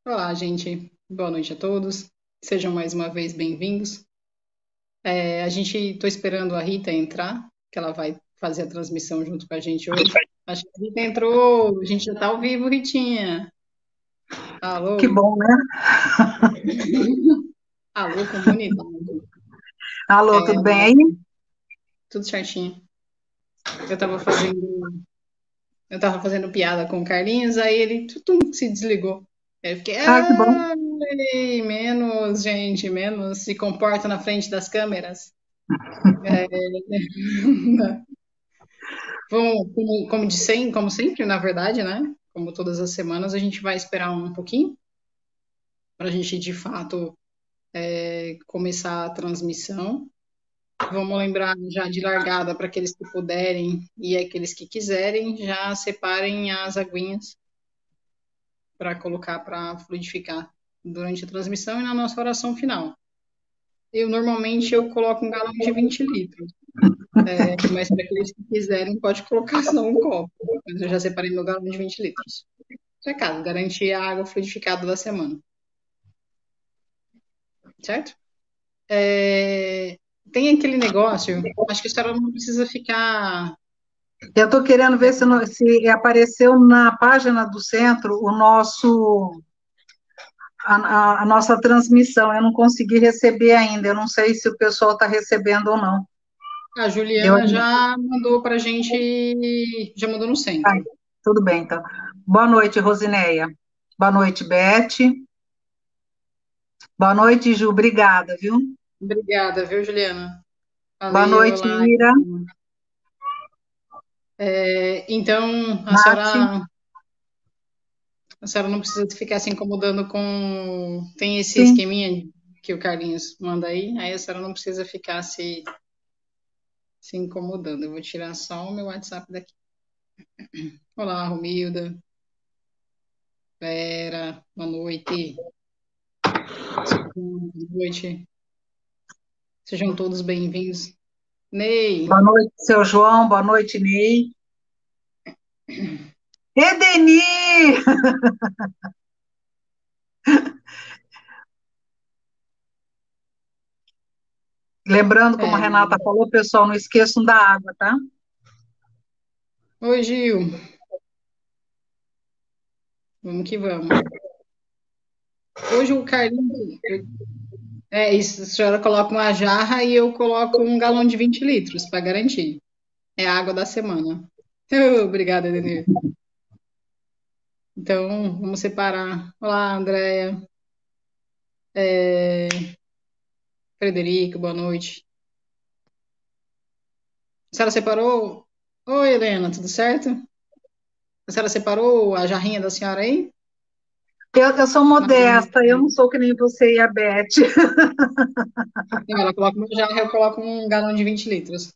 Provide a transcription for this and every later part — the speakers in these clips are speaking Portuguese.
Olá, gente. Boa noite a todos. Sejam mais uma vez bem-vindos. Tô esperando a Rita entrar, que ela vai fazer a transmissão junto com a gente hoje. Acho que a Rita entrou. A gente já está ao vivo, Ritinha. Que Alô? bom, né? Alô, comunidade. Alô, É, tudo bem aí? tudo certinho. Eu estava fazendo, eu tava fazendo piada com o Carlinhos, aí ele se desligou. Aí eu fiquei, Ah, que bom. ai, menos, gente, menos se comporta na frente das câmeras. Como sempre, na verdade, né? Como todas as semanas, a gente vai esperar um pouquinho para a gente, de fato, começar a transmissão. Vamos lembrar já de largada para aqueles que puderem e aqueles que quiserem, já separem as aguinhas para colocar para fluidificar durante a transmissão e na nossa oração final. Normalmente eu coloco um galão de 20 litros, mas para aqueles que quiserem, pode colocar só um copo. Mas eu já separei meu galão de 20 litros. Para casa, garantir a água fluidificada da semana, certo? Tem aquele negócio, acho que a senhora não precisa ficar. Eu estou querendo ver se apareceu na página do centro a nossa transmissão. Eu não consegui receber ainda. Eu não sei se o pessoal está recebendo ou não. A Eu, Juliana já mandou para a gente, já mandou no ah, centro. tudo bem, então. Boa noite, Rosineia. Boa noite, Beth. Boa noite, Ju. Obrigada, viu? Obrigada, viu, Juliana? Boa Valeu, noite, olá. Ira, Então, Nath. a senhora não precisa ficar se incomodando com. Tem esse Sim, esqueminha que o Carlinhos manda aí a senhora não precisa ficar se incomodando. Eu vou tirar só o meu WhatsApp daqui. Olá, Romilda, Vera, boa noite. Boa noite. Sejam todos bem-vindos. boa Ney, noite, seu João. Boa noite, Ney. Edeni! Lembrando, como a é, Renata falou, pessoal, não esqueçam da água, tá? oi, Gil, vamos que vamos. Hoje o Carlinhos, é isso, a senhora coloca uma jarra e eu coloco um galão de 20 litros para garantir. É a água da semana. Obrigada, Denir. Então, vamos separar. Olá, Andréia, Frederico, boa noite. A senhora separou? Oi, Helena, tudo certo? A senhora separou a jarrinha da senhora aí? Eu sou modesta, eu não sou que nem você e a Beth. Não, ela coloca uma jarra, eu coloco um galão de 20 litros.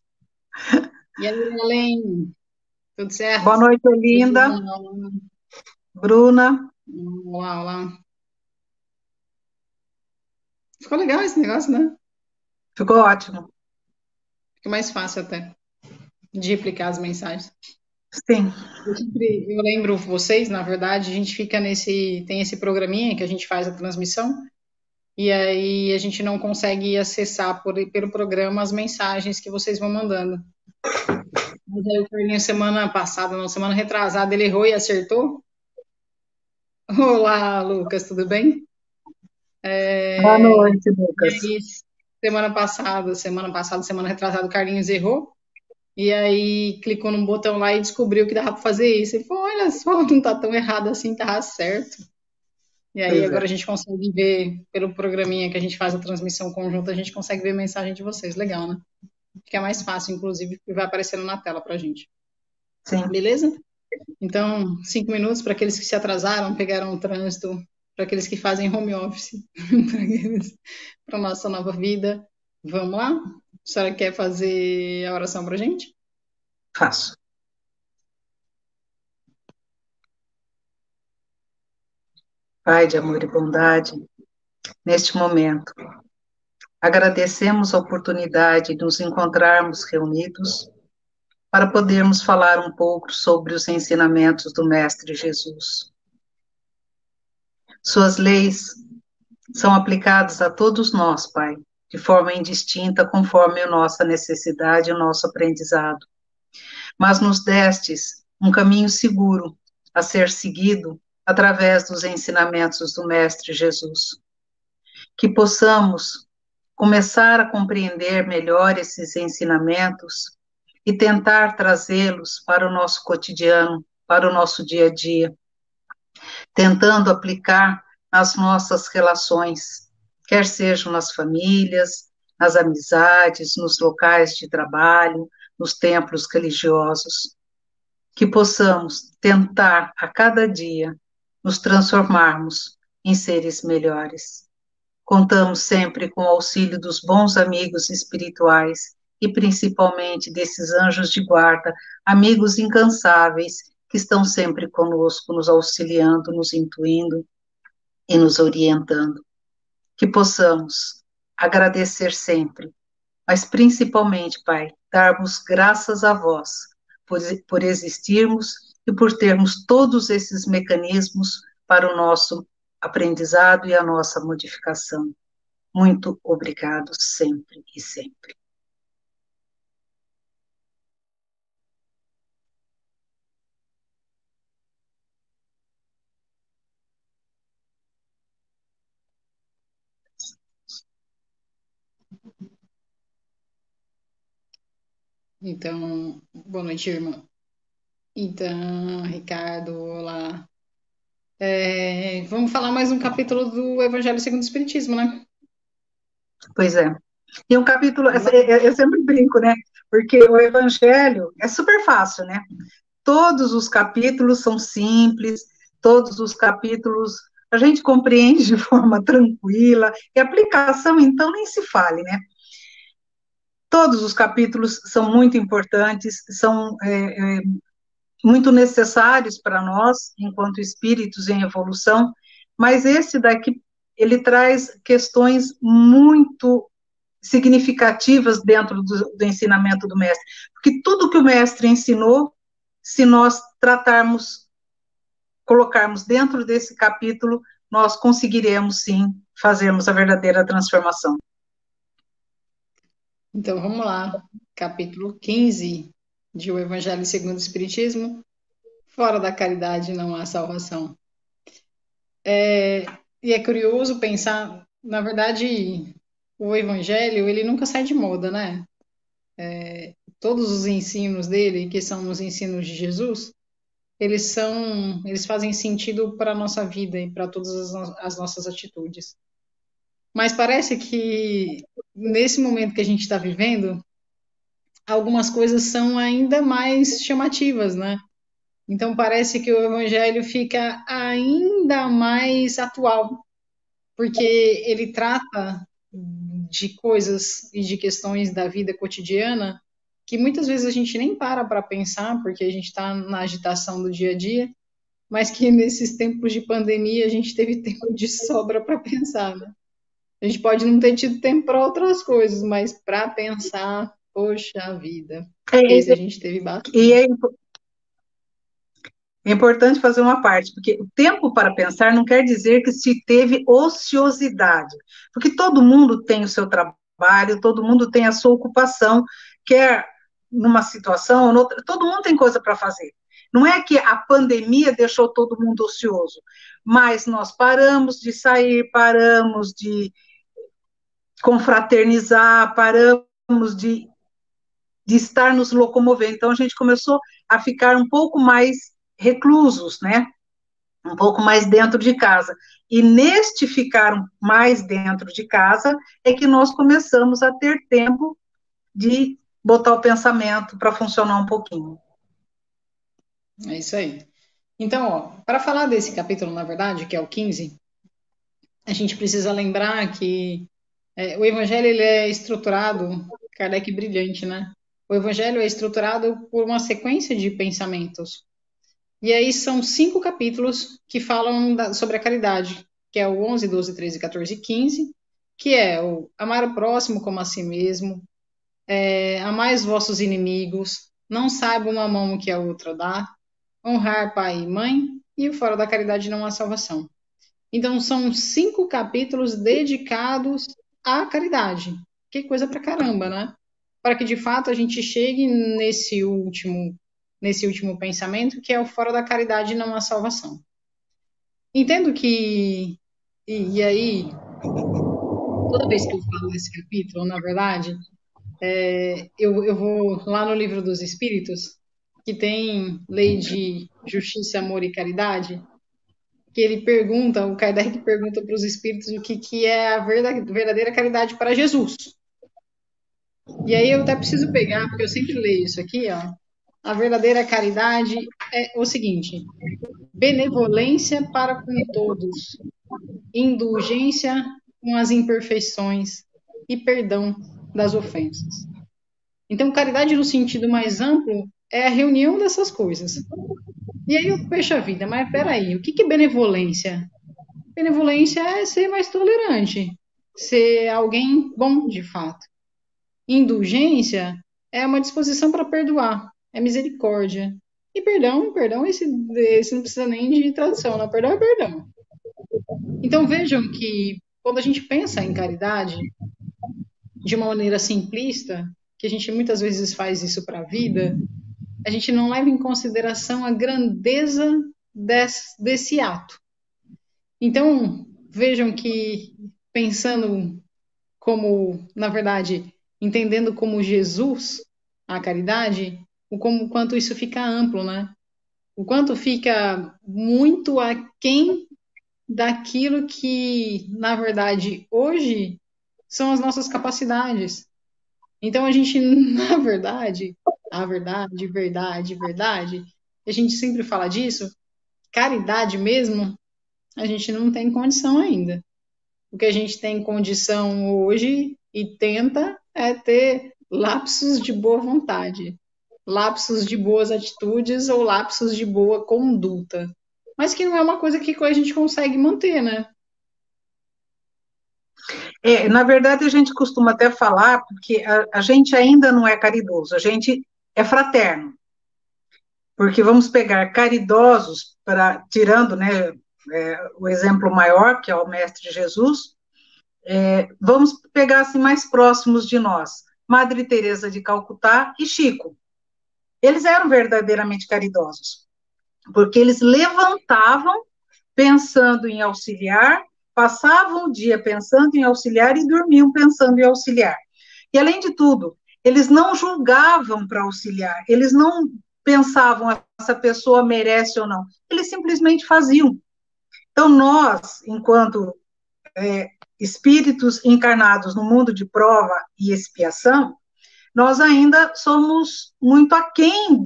E aí, além, tudo Boa certo? noite, Olinda, Bruna. Olá, olá. Ficou legal esse negócio, né? Ficou ótimo. Fica mais fácil até de replicar as mensagens. Sim, Eu lembro vocês, na verdade, a gente fica tem esse programinha que a gente faz a transmissão, e aí a gente não consegue acessar pelo programa as mensagens que vocês vão mandando. Mas aí o Carlinhos, semana passada, não, semana retrasada, ele errou e acertou. Olá, Lucas, tudo bem? boa noite, E Lucas. aí, semana retrasada, o Carlinhos errou. E aí clicou num botão lá e descobriu que dava para fazer isso. Ele falou: olha só, não tá tão errado assim, tá certo. E aí Pois é. agora a gente consegue ver pelo programinha que a gente faz a transmissão conjunta, a gente consegue ver a mensagem de vocês. Legal, né? Fica mais fácil, inclusive, porque vai aparecendo na tela pra gente. Sim. Beleza? Então, 5 minutos para aqueles que se atrasaram, pegaram o trânsito, para aqueles que fazem home office, para nossa nova vida. Vamos lá? A senhora quer fazer a oração pra gente? Faço. Pai de amor e bondade, neste momento, agradecemos a oportunidade de nos encontrarmos reunidos para podermos falar um pouco sobre os ensinamentos do Mestre Jesus. Suas leis são aplicadas a todos nós, Pai, de forma indistinta, conforme a nossa necessidade e o nosso aprendizado. Mas nos destes um caminho seguro a ser seguido através dos ensinamentos do Mestre Jesus. Que possamos começar a compreender melhor esses ensinamentos e tentar trazê-los para o nosso cotidiano, para o nosso dia a dia, tentando aplicar nas nossas relações, quer sejam nas famílias, nas amizades, nos locais de trabalho, nos templos religiosos. Que possamos tentar a cada dia nos transformarmos em seres melhores. Contamos sempre com o auxílio dos bons amigos espirituais e principalmente desses anjos de guarda, amigos incansáveis que estão sempre conosco, nos auxiliando, nos intuindo e nos orientando. Que possamos agradecer sempre, mas principalmente, Pai, darmos graças a vós por existirmos e por termos todos esses mecanismos para o nosso aprendizado e a nossa modificação. Muito obrigado sempre e sempre. Então, boa noite, irmã. Então, Ricardo, olá. Vamos falar mais um capítulo do Evangelho segundo o Espiritismo, né? Pois é. E um capítulo, Vamos lá? eu sempre brinco, né? Porque o Evangelho é super fácil, né? Todos os capítulos são simples, todos os capítulos a gente compreende de forma tranquila, e a aplicação, então, nem se fale, né? Todos os capítulos são muito importantes, são muito necessários para nós, enquanto espíritos em evolução, mas esse daqui, ele traz questões muito significativas dentro do ensinamento do mestre, porque tudo que o mestre ensinou, se nós tratarmos, colocarmos dentro desse capítulo, nós conseguiremos, sim, fazermos a verdadeira transformação. Então, vamos lá. Capítulo 15 de O Evangelho segundo o Espiritismo. Fora da caridade não há salvação. E é curioso pensar, na verdade, o Evangelho, ele nunca sai de moda, né? Todos os ensinos dele, que são os ensinos de Jesus, eles fazem sentido para a nossa vida e para todas as nossas atitudes. Mas parece que nesse momento que a gente está vivendo, algumas coisas são ainda mais chamativas, né? Então parece que o evangelho fica ainda mais atual, porque ele trata de coisas e de questões da vida cotidiana que muitas vezes a gente nem para pensar, porque a gente está na agitação do dia a dia, mas que nesses tempos de pandemia a gente teve tempo de sobra para pensar, né? A gente pode não ter tido tempo para outras coisas, mas para pensar, poxa vida, esse a gente teve E bastante. é importante fazer uma parte, porque o tempo para pensar não quer dizer que se teve ociosidade, porque todo mundo tem o seu trabalho, todo mundo tem a sua ocupação, quer numa situação ou noutra, todo mundo tem coisa para fazer. Não é que a pandemia deixou todo mundo ocioso, mas nós paramos de sair, paramos de confraternizar, paramos de estar nos locomovendo. Então, a gente começou a ficar um pouco mais reclusos, né? Um pouco mais dentro de casa. E neste ficar mais dentro de casa é que nós começamos a ter tempo de botar o pensamento para funcionar um pouquinho. É isso aí. Então, ó, para falar desse capítulo, na verdade, que é o 15, a gente precisa lembrar que o Evangelho ele é estruturado, Kardec brilhante, né? O Evangelho é estruturado por uma sequência de pensamentos. E aí são 5 capítulos que falam sobre a caridade, que é o 11, 12, 13, 14 e 15, que é o amar o próximo como a si mesmo, amar os vossos inimigos, não saiba uma mão o que a outra dá, honrar pai e mãe, e o fora da caridade não há salvação. Então, são 5 capítulos dedicados à caridade. Que coisa pra caramba, né? Para que de fato a gente chegue nesse último pensamento, que é o fora da caridade não há salvação. Entendo que, e aí, toda vez que eu falo esse capítulo, na verdade, eu vou lá no Livro dos Espíritos, que tem lei de justiça, amor e caridade, que ele pergunta, o Kardec pergunta para os espíritos o que é a verdadeira caridade para Jesus. E aí eu até preciso pegar, porque eu sempre leio isso aqui, ó. A verdadeira caridade é o seguinte: benevolência para com todos, indulgência com as imperfeições e perdão das ofensas. Então, caridade no sentido mais amplo é a reunião dessas coisas. E aí eu fecho a vida, mas peraí, o que é benevolência? Benevolência é ser mais tolerante, ser alguém bom de fato. Indulgência é uma disposição para perdoar, é misericórdia. E perdão, esse não precisa nem de tradução, não, perdão é perdão. Então vejam que quando a gente pensa em caridade de uma maneira simplista, que a gente muitas vezes faz isso para a vida, a gente não leva em consideração a grandeza desse ato. Então, vejam que pensando como, na verdade, entendendo como Jesus a caridade, o quanto isso fica amplo, né? O quanto fica muito aquém daquilo que, na verdade, hoje são as nossas capacidades. Então, a gente, na verdade, verdade, a gente sempre fala disso, caridade mesmo, a gente não tem condição ainda. O que a gente tem condição hoje e tenta é ter lapsos de boa vontade, lapsos de boas atitudes ou lapsos de boa conduta. Mas que não é uma coisa que a gente consegue manter, né? Na verdade, a gente costuma até falar, porque a gente ainda não é caridoso, a gente é fraterno. Porque vamos pegar caridosos, tirando, né, o exemplo maior, que é o Mestre Jesus, vamos pegar assim mais próximos de nós, Madre Teresa de Calcutá e Chico. Eles eram verdadeiramente caridosos, porque eles levantavam pensando em auxiliar, passavam o dia pensando em auxiliar e dormiam pensando em auxiliar. E, além de tudo, eles não julgavam para auxiliar, eles não pensavam essa pessoa merece ou não, eles simplesmente faziam. Então, nós, enquanto espíritos encarnados no mundo de prova e expiação, nós ainda somos muito aquém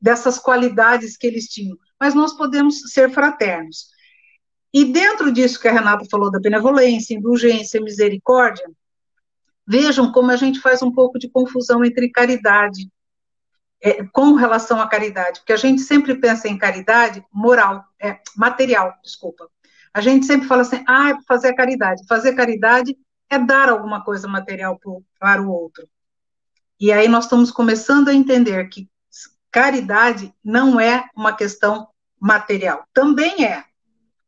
dessas qualidades que eles tinham, mas nós podemos ser fraternos. E dentro disso que a Renata falou da benevolência, indulgência, misericórdia, vejam como a gente faz um pouco de confusão entre caridade, com relação à caridade, porque a gente sempre pensa em caridade material, desculpa. A gente sempre fala assim, fazer a caridade. Fazer caridade é dar alguma coisa material para o outro. E aí nós estamos começando a entender que caridade não é uma questão material. Também é,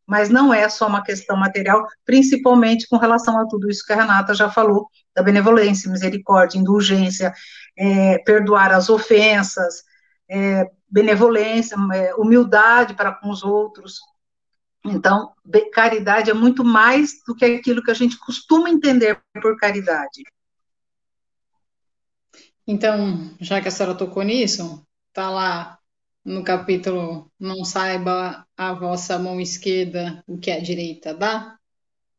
mas não é só uma questão material, principalmente com relação a tudo isso que a Renata já falou, da benevolência, misericórdia, indulgência, perdoar as ofensas, benevolência, humildade para com os outros. Então, caridade é muito mais do que aquilo que a gente costuma entender por caridade. Então, já que a senhora tocou nisso, tá lá no capítulo Não saiba a vossa mão esquerda o que a direita dá,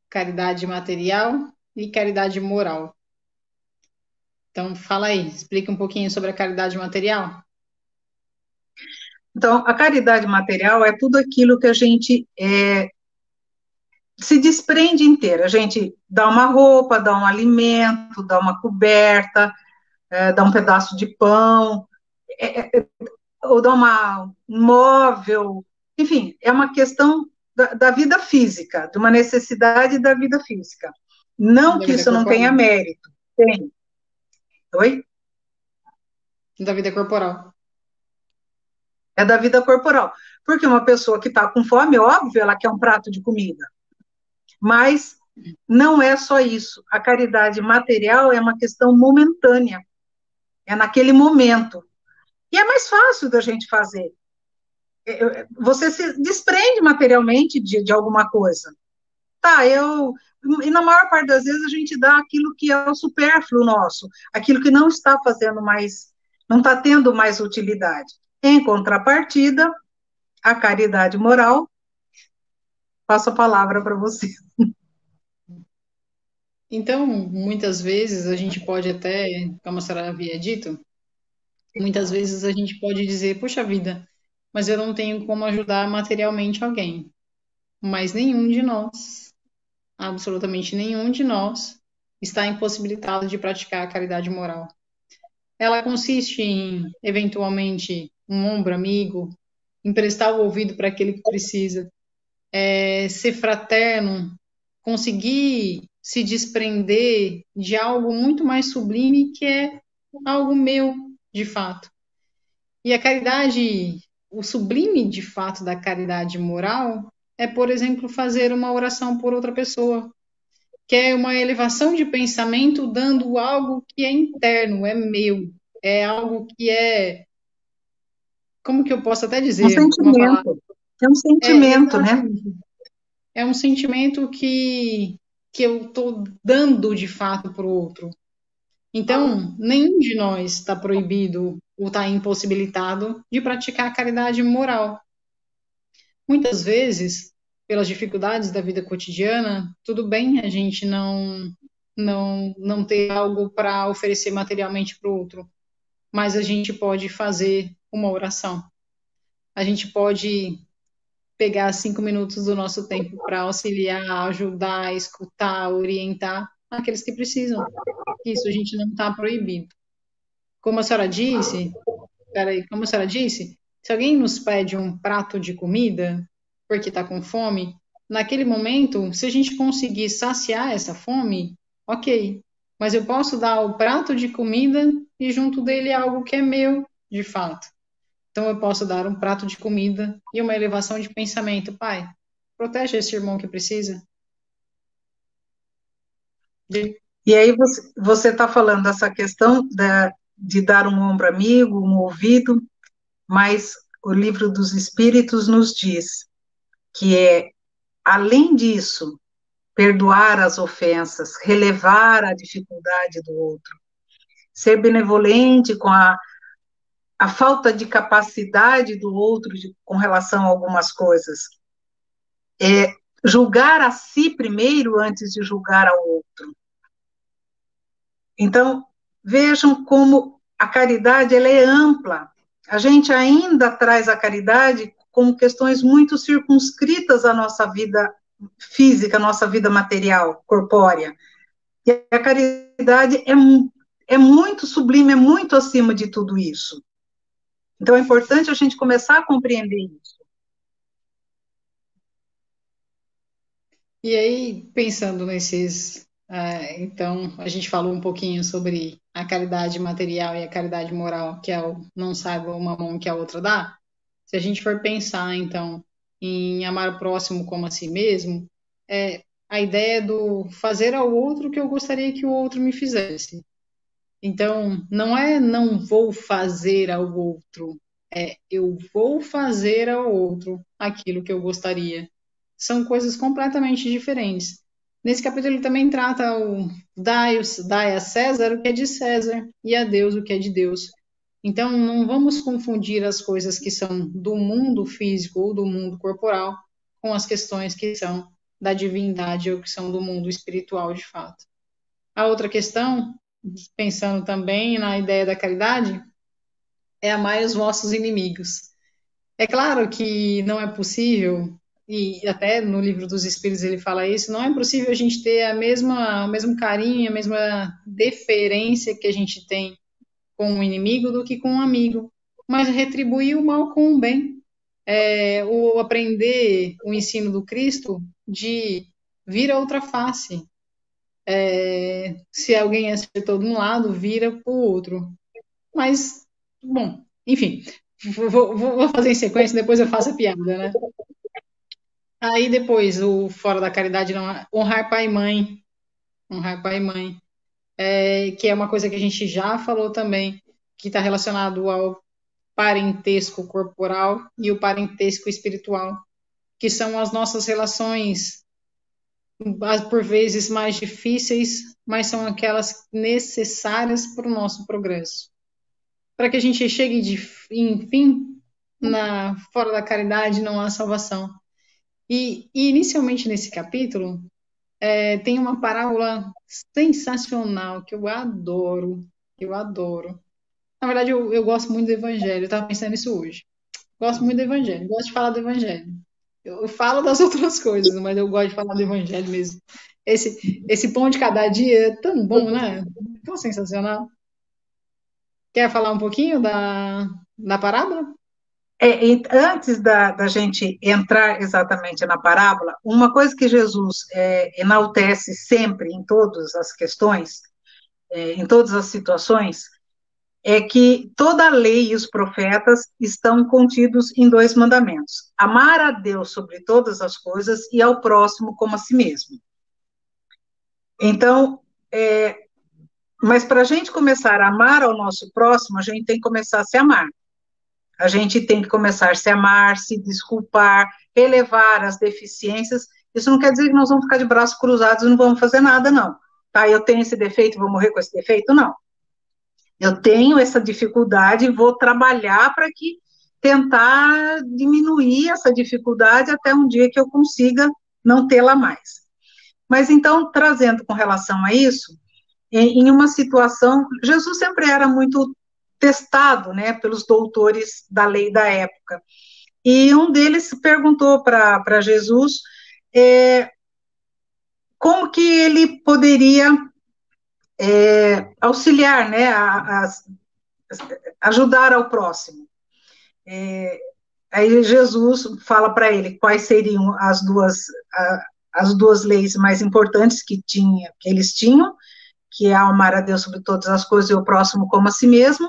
caridade material e caridade moral. Então, fala aí, explica um pouquinho sobre a caridade material. Então, a caridade material é tudo aquilo que a gente se desprende inteira. A gente dá uma roupa, dá um alimento, dá uma coberta, dá um pedaço de pão, ou dá um móvel, enfim, é uma questão da vida física, de uma necessidade da vida física. Não Da que vida isso não corporal. tenha mérito, tem. Oi? Da vida corporal. É da vida corporal. Porque uma pessoa que está com fome, óbvio, ela quer um prato de comida. Mas não é só isso. A caridade material é uma questão momentânea. É naquele momento. E é mais fácil da gente fazer. Você se desprende materialmente de alguma coisa. Tá, e na maior parte das vezes a gente dá aquilo que é o supérfluo nosso, aquilo que não está fazendo mais, não está tendo mais utilidade. Em contrapartida, a caridade moral, passo a palavra para você. Então, muitas vezes a gente pode até, como a senhora havia dito, muitas vezes a gente pode dizer, poxa vida, mas eu não tenho como ajudar materialmente alguém. Mas nenhum de nós, absolutamente nenhum de nós, está impossibilitado de praticar a caridade moral. Ela consiste em, eventualmente, um ombro amigo, emprestar o ouvido para aquele que precisa, ser fraterno, conseguir se desprender de algo muito mais sublime que é algo meu, de fato. E a caridade, o sublime de fato da caridade moral é, por exemplo, fazer uma oração por outra pessoa, que é uma elevação de pensamento dando algo que é interno, é meu, é algo que é, como que eu posso até Um dizer uma palavra? sentimento. É um É, sentimento, né? exatamente. É um sentimento que eu estou dando de fato para o outro. Então, nenhum de nós está proibido ou está impossibilitado de praticar a caridade moral. Muitas vezes, pelas dificuldades da vida cotidiana, tudo bem a gente não ter algo para oferecer materialmente para o outro, mas a gente pode fazer uma oração. A gente pode pegar 5 minutos do nosso tempo para auxiliar, ajudar, escutar, orientar aqueles que precisam. Isso a gente não está proibido. Como a senhora disse, peraí, como a senhora disse, se alguém nos pede um prato de comida porque está com fome, naquele momento, se a gente conseguir saciar essa fome, ok. Mas eu posso dar o prato de comida e junto dele algo que é meu, de fato. Então eu posso dar um prato de comida e uma elevação de pensamento. Pai, protege esse irmão que precisa. E aí você está falando dessa questão de dar um ombro amigo, um ouvido, mas o livro dos Espíritos nos diz que é, além disso, perdoar as ofensas, relevar a dificuldade do outro, ser benevolente com a falta de capacidade do outro com relação a algumas coisas, julgar a si primeiro antes de julgar ao outro. Então, vejam como a caridade ela é ampla. A gente ainda traz a caridade como questões muito circunscritas à nossa vida física, à nossa vida material, corpórea. E a caridade é muito sublime, é muito acima de tudo isso. Então, é importante a gente começar a compreender isso. E aí, pensando nesses. Então, a gente falou um pouquinho sobre a caridade material e a caridade moral, que é o não saiba uma mão que a outra dá. Se a gente for pensar, então, em amar o próximo como a si mesmo, a ideia do fazer ao outro o que eu gostaria que o outro me fizesse. Então, não é não vou fazer ao outro, é eu vou fazer ao outro aquilo que eu gostaria. São coisas completamente diferentes. Nesse capítulo ele também trata o dai a César o que é de César e a Deus o que é de Deus. Então, não vamos confundir as coisas que são do mundo físico ou do mundo corporal com as questões que são da divindade ou que são do mundo espiritual de fato. A outra questão, pensando também na ideia da caridade, é amar os vossos inimigos. É claro que não é possível, e até no livro dos Espíritos ele fala isso, não é possível a gente ter o mesmo carinho, a mesma deferência que a gente tem com o inimigo do que com um amigo, mas retribuir o mal com o bem. O aprender o ensino do Cristo de vir a outra face. Se alguém acertou de um lado, vira para o outro. Mas, bom, enfim, Vou fazer em sequência, depois eu faço a piada, né? Aí depois, o fora da caridade, não, honrar pai e mãe. Honrar pai e mãe. Que é uma coisa que a gente já falou também, que está relacionado ao parentesco corporal e o parentesco espiritual, que são as nossas relações, por vezes mais difíceis, mas são aquelas necessárias para o nosso progresso. Para que a gente chegue, enfim, fora da caridade não há salvação. E inicialmente nesse capítulo, tem uma parábola sensacional que eu adoro. Na verdade, eu gosto muito do Evangelho, eu estava pensando nisso hoje. Gosto muito do Evangelho, gosto de falar do Evangelho. Eu falo das outras coisas, mas eu gosto de falar do Evangelho mesmo. Esse pão de cada dia é tão bom, né? Tão sensacional. Quer falar um pouquinho da parábola? Antes da gente entrar exatamente na parábola, uma coisa que Jesus enaltece sempre em todas as questões, em todas as situações, é que toda a lei e os profetas estão contidos em dois mandamentos: amar a Deus sobre todas as coisas e ao próximo como a si mesmo. Então, mas para a gente começar a amar ao nosso próximo, a gente tem que começar a se amar. A gente tem que começar a se amar, se desculpar, relevar as deficiências. Isso não quer dizer que nós vamos ficar de braços cruzados e não vamos fazer nada, não. Tá, eu tenho esse defeito, vou morrer com esse defeito? Não. Eu tenho essa dificuldade e vou trabalhar para que tentar diminuir essa dificuldade até um dia que eu consiga não tê-la mais. Mas então, trazendo com relação a isso, em uma situação, Jesus sempre era muito testado, né, pelos doutores da lei da época. E um deles perguntou para Jesus como que ele poderia auxiliar, né, ajudar ao próximo. Aí Jesus fala para ele quais seriam as duas leis mais importantes que eles tinham, que é amar a Deus sobre todas as coisas e o próximo como a si mesmo.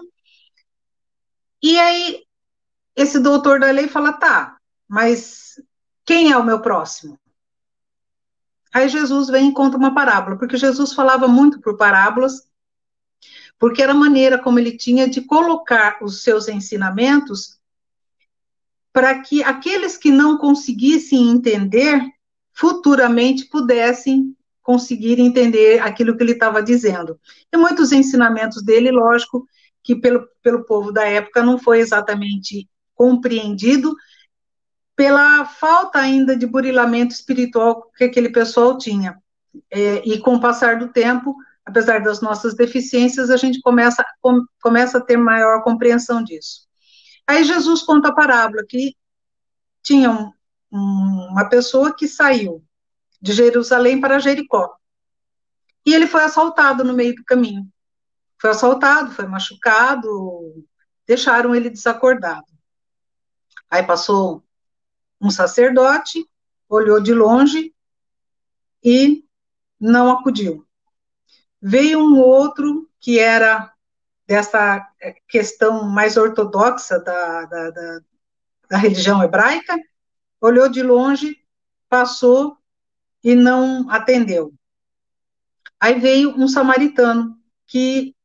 E aí esse doutor da lei fala, tá, mas quem é o meu próximo? Aí Jesus vem e conta uma parábola, porque Jesus falava muito por parábolas, porque era a maneira como ele tinha de colocar os seus ensinamentos para que aqueles que não conseguissem entender, futuramente pudessem conseguir entender aquilo que ele estava dizendo. E muitos ensinamentos dele, lógico, que pelo povo da época não foi exatamente compreendido, pela falta ainda de burilamento espiritual que aquele pessoal tinha. E com o passar do tempo, apesar das nossas deficiências, a gente começa a ter maior compreensão disso. Aí Jesus conta a parábola que tinha uma pessoa que saiu de Jerusalém para Jericó. E ele foi assaltado no meio do caminho. Foi assaltado, foi machucado, deixaram ele desacordado. Aí passou um sacerdote, olhou de longe e não acudiu. Veio um outro que era dessa questão mais ortodoxa da religião hebraica, olhou de longe, passou e não atendeu. Aí veio um samaritano, que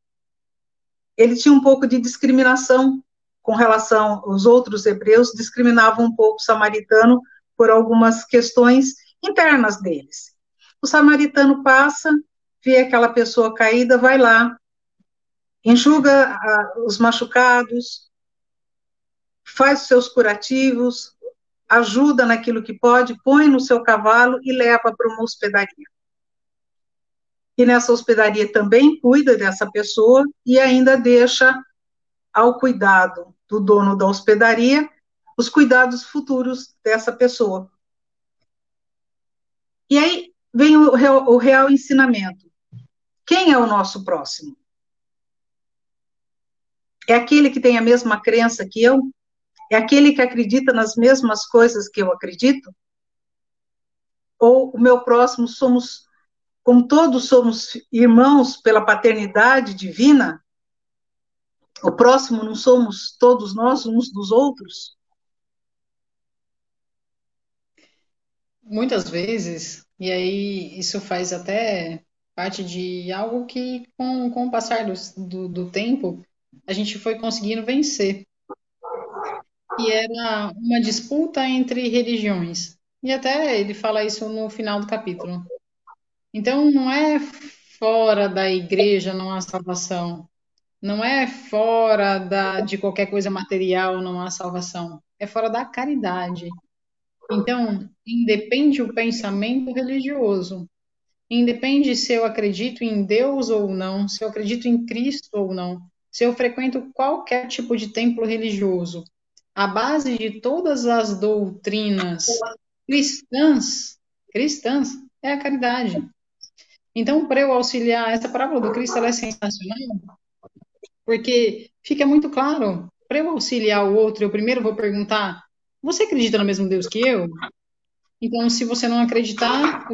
ele tinha um pouco de discriminação com relação aos outros hebreus, discriminavam um pouco o samaritano por algumas questões internas deles. O samaritano passa, vê aquela pessoa caída, vai lá, enxuga os machucados, faz os seus curativos, ajuda naquilo que pode, põe no seu cavalo e leva para uma hospedaria. E nessa hospedaria também cuida dessa pessoa e ainda deixa ao cuidado do dono da hospedaria os cuidados futuros dessa pessoa. E aí vem o real ensinamento. Quem é o nosso próximo? É aquele que tem a mesma crença que eu? É aquele que acredita nas mesmas coisas que eu acredito? Ou o meu próximo como todos somos irmãos pela paternidade divina, O próximo não somos todos nós uns dos outros? Muitas vezes, e aí isso faz até parte de algo que, com o passar do tempo, a gente foi conseguindo vencer, que era uma disputa entre religiões. E até ele fala isso no final do capítulo. Então, não é fora da igreja não há salvação. Não é fora de qualquer coisa material não há salvação. É fora da caridade. Então, independe o pensamento religioso. Independe se eu acredito em Deus ou não, se eu acredito em Cristo ou não, se eu frequento qualquer tipo de templo religioso. A base de todas as doutrinas cristãs é a caridade. Então, para eu auxiliar, essa parábola do Cristo ela é sensacional, porque fica muito claro. Para eu auxiliar o outro, eu primeiro vou perguntar: você acredita no mesmo Deus que eu? Então, se você não acreditar,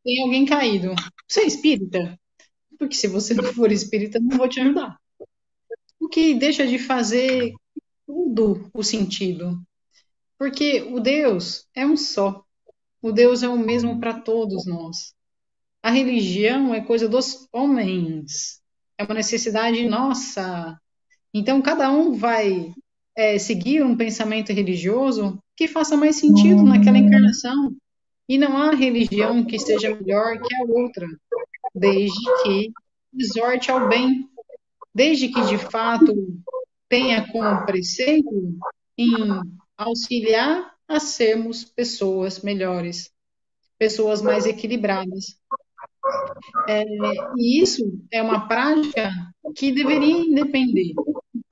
tem alguém caído. Você é espírita? Porque se você não for espírita, não vou te ajudar. O que deixa de fazer tudo o sentido. Porque o Deus é um só. O Deus é o mesmo para todos nós. A religião é coisa dos homens. É uma necessidade nossa. Então, cada um vai seguir um pensamento religioso que faça mais sentido naquela encarnação. E não há religião que seja melhor que a outra, desde que exorte ao bem, desde que de fato tenha como preceito em auxiliar a sermos pessoas melhores, pessoas mais equilibradas. E isso é uma prática que deveria independer.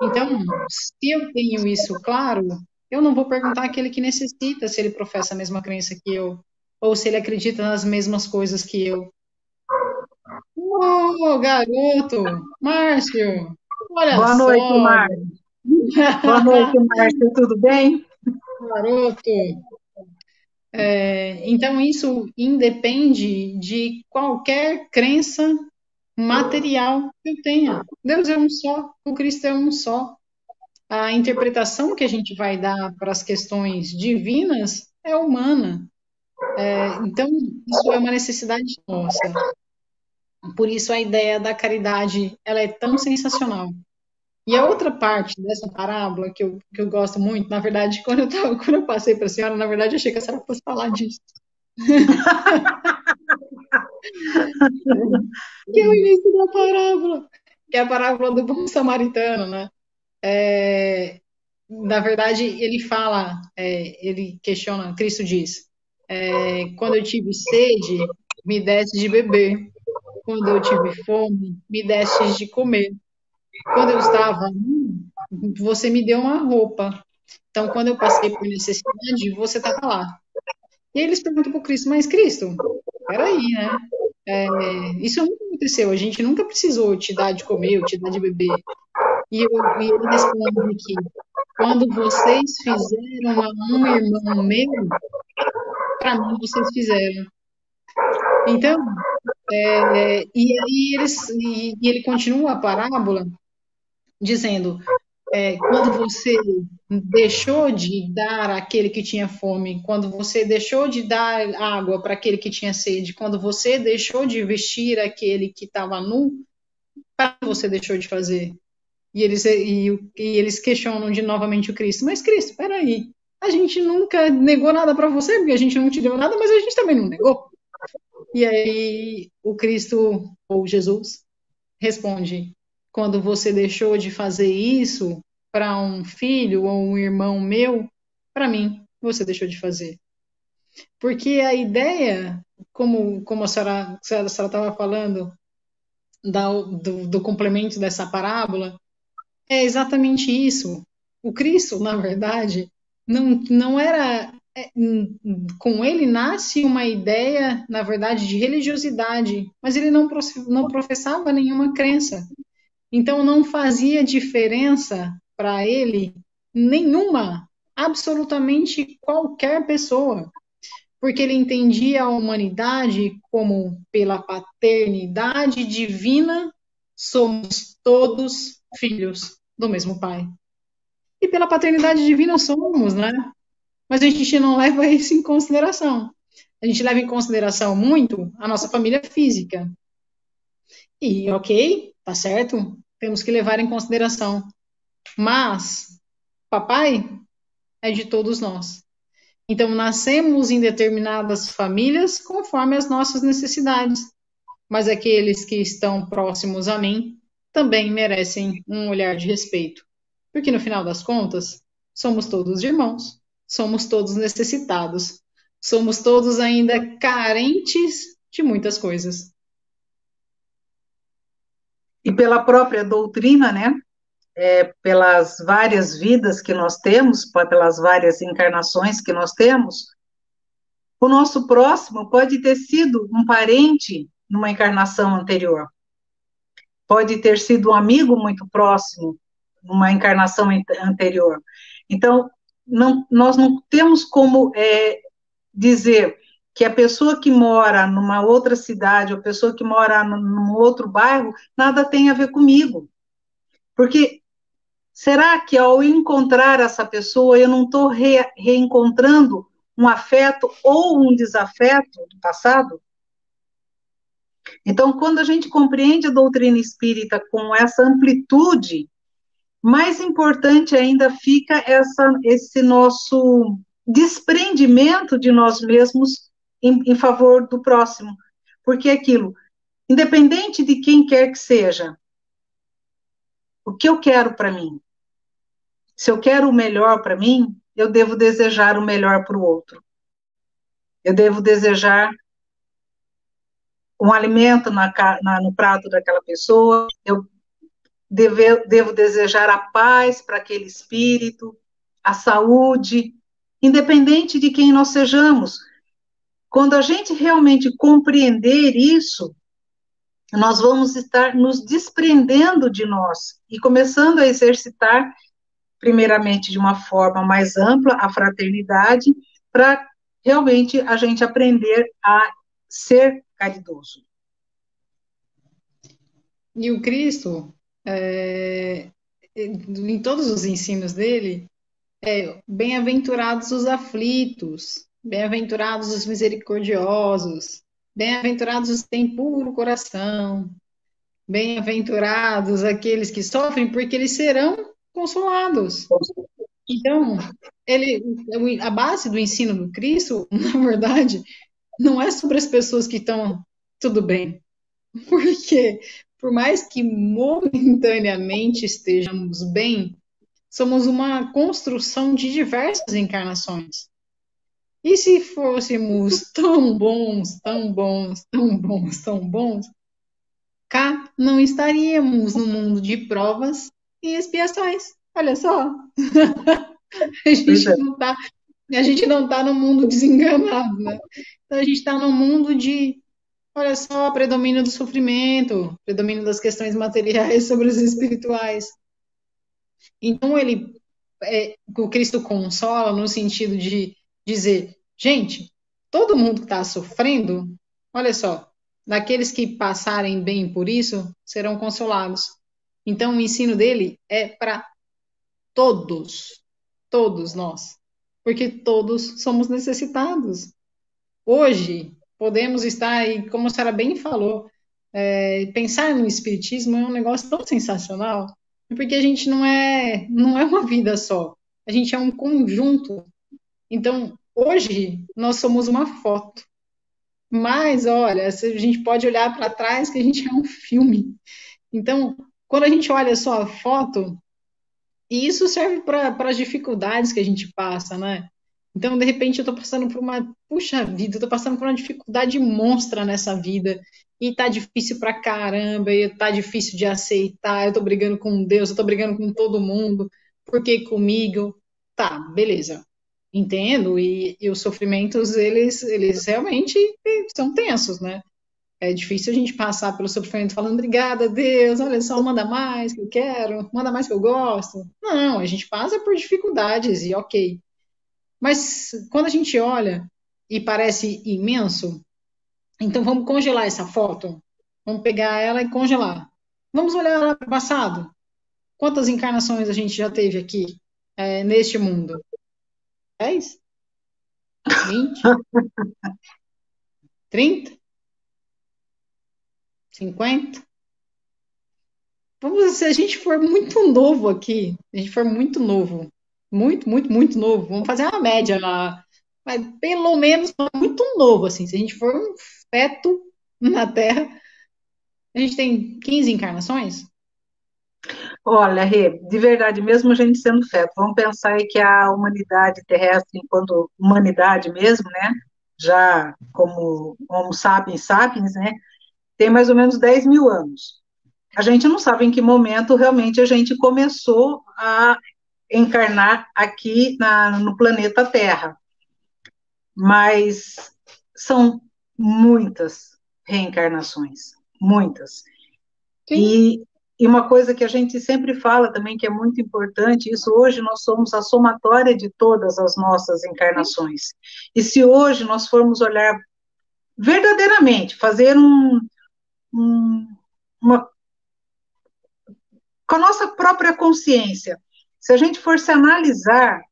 Então, se eu tenho isso claro, eu não vou perguntar àquele que necessita se ele professa a mesma crença que eu, ou se ele acredita nas mesmas coisas que eu. Ô, garoto! Márcio! Olha Boa noite, só! Márcio. Boa noite, Márcio. Tudo bem? Garoto! Então, isso independe de qualquer crença material que eu tenha. Deus é um só, o Cristo é um só. A interpretação que a gente vai dar para as questões divinas é humana. Então, isso é uma necessidade nossa. Por isso, a ideia da caridade ela é tão sensacional. E a outra parte dessa parábola que eu gosto muito, na verdade, quando eu passei para a senhora, na verdade, eu achei que a senhora fosse falar disso. Que é o início da parábola, que é a parábola do bom samaritano, né? Na verdade, ele fala, ele questiona, Cristo diz, quando eu tive sede, me deste de beber. Quando eu tive fome, me deste de comer. Quando eu estava nu, você me deu uma roupa. Então, quando eu passei por necessidade, você estava lá. E aí eles perguntam para o Cristo, mas Cristo, peraí, né? Isso nunca aconteceu, a gente nunca precisou te dar de comer ou te dar de beber. E ele responde que quando vocês fizeram a um irmão meu, para mim vocês fizeram. Então, e aí e ele continua a parábola dizendo, quando você deixou de dar àquele que tinha fome, quando você deixou de dar água para aquele que tinha sede, quando você deixou de vestir aquele que estava nu, para que você deixou de fazer? E eles questionam de novamente o Cristo. Mas Cristo, espera aí, a gente nunca negou nada para você, porque a gente não te deu nada, mas a gente também não negou. E aí o Cristo, ou Jesus, responde: quando você deixou de fazer isso para um filho ou um irmão meu, para mim, você deixou de fazer. Porque a ideia, como a senhora estava falando, do complemento dessa parábola, é exatamente isso. O Cristo, na verdade, não era. Com ele nasce uma ideia, na verdade, de religiosidade, mas ele não professava nenhuma crença. Então não fazia diferença para ele nenhuma, absolutamente qualquer pessoa, porque ele entendia a humanidade como pela paternidade divina somos todos filhos. do mesmo Pai. E pela paternidade divina somos, né? Mas a gente não leva isso em consideração. A gente leva em consideração muito a nossa família física. E, ok, tá certo, temos que levar em consideração. Mas, papai é de todos nós. Então, nascemos em determinadas famílias conforme as nossas necessidades. Mas aqueles que estão próximos a mim também merecem um olhar de respeito. Porque, no final das contas, somos todos irmãos, somos todos necessitados, somos todos ainda carentes de muitas coisas. E pela própria doutrina, né? Pelas várias vidas que nós temos, pelas várias encarnações que nós temos, o nosso próximo pode ter sido um parente numa encarnação anterior, pode ter sido um amigo muito próximo numa encarnação anterior. Então, nós não temos como dizer que a pessoa que mora numa outra cidade, ou a pessoa que mora num outro bairro, nada tem a ver comigo. Porque será que ao encontrar essa pessoa, eu não estou reencontrando um afeto ou um desafeto do passado? Então, quando a gente compreende a doutrina espírita com essa amplitude, mais importante ainda fica esse nosso desprendimento de nós mesmos em favor do próximo. Porque aquilo, independente de quem quer que seja, o que eu quero para mim? Se eu quero o melhor para mim, eu devo desejar o melhor para o outro. Eu devo desejar um alimento no prato daquela pessoa, eu devo desejar a paz para aquele espírito, a saúde, independente de quem nós sejamos. Quando a gente realmente compreender isso, nós vamos estar nos desprendendo de nós e começando a exercitar, primeiramente de uma forma mais ampla, a fraternidade, para realmente a gente aprender a ser caridoso. E o Cristo, em todos os ensinos dele, bem-aventurados os aflitos, bem-aventurados os misericordiosos, bem-aventurados os que têm puro coração, bem-aventurados aqueles que sofrem, porque eles serão consolados. Então, a base do ensino do Cristo, na verdade, não é sobre as pessoas que estão tudo bem. Porque, por mais que momentaneamente estejamos bem, somos uma construção de diversas encarnações. E se fôssemos tão bons, tão bons, tão bons, tão bons, cá não estaríamos no mundo de provas e expiações. Olha só. A gente não tá no mundo desenganado, né? Então a gente está no mundo de, olha só, predomínio do sofrimento, predomínio das questões materiais sobre as espirituais. Então o Cristo consola no sentido de dizer, gente, todo mundo que está sofrendo, olha só, daqueles que passarem bem por isso, serão consolados. Então o ensino dele é para todos nós, porque todos somos necessitados. Hoje, podemos estar, e como a senhora bem falou, pensar no Espiritismo é um negócio tão sensacional, porque a gente não é uma vida só, a gente é um conjunto. Então, hoje, nós somos uma foto. Mas, olha, a gente pode olhar para trás que a gente é um filme. Então, quando a gente olha só a foto, e isso serve para as dificuldades que a gente passa, né? Então, de repente, eu estou passando por uma, puxa vida, eu estou passando por uma dificuldade monstra nessa vida, e tá difícil pra caramba, e tá difícil de aceitar, eu tô brigando com Deus, eu tô brigando com todo mundo, por que comigo? Tá, beleza. Entendo, e os sofrimentos, eles realmente são tensos, né? É difícil a gente passar pelo sofrimento falando, obrigada, Deus, olha só, manda mais que eu quero, manda mais que eu gosto. Não, a gente passa por dificuldades e ok. Mas quando a gente olha e parece imenso, então vamos congelar essa foto. Vamos pegar ela e congelar. Vamos olhar lá para o passado. Quantas encarnações a gente já teve aqui, neste mundo? 10? 20? 30? 50? Vamos, se a gente for muito novo aqui, se a gente for muito novo, muito, muito, muito novo, vamos fazer uma média lá, mas pelo menos muito novo, assim, se a gente for um feto na Terra, a gente tem 15 encarnações? Olha, Rê, de verdade, mesmo a gente sendo feto, vamos pensar aí que a humanidade terrestre, enquanto humanidade mesmo, né, já como Homo sapiens sapiens, né, tem mais ou menos 10 mil anos. A gente não sabe em que momento realmente a gente começou a encarnar aqui no planeta Terra, mas são muitas reencarnações, muitas. Sim. E, e uma coisa que a gente sempre fala também, que é muito importante, isso hoje nós somos a somatória de todas as nossas encarnações. E se hoje nós formos olhar verdadeiramente, fazer um, uma, com a nossa própria consciência, se a gente for se analisar,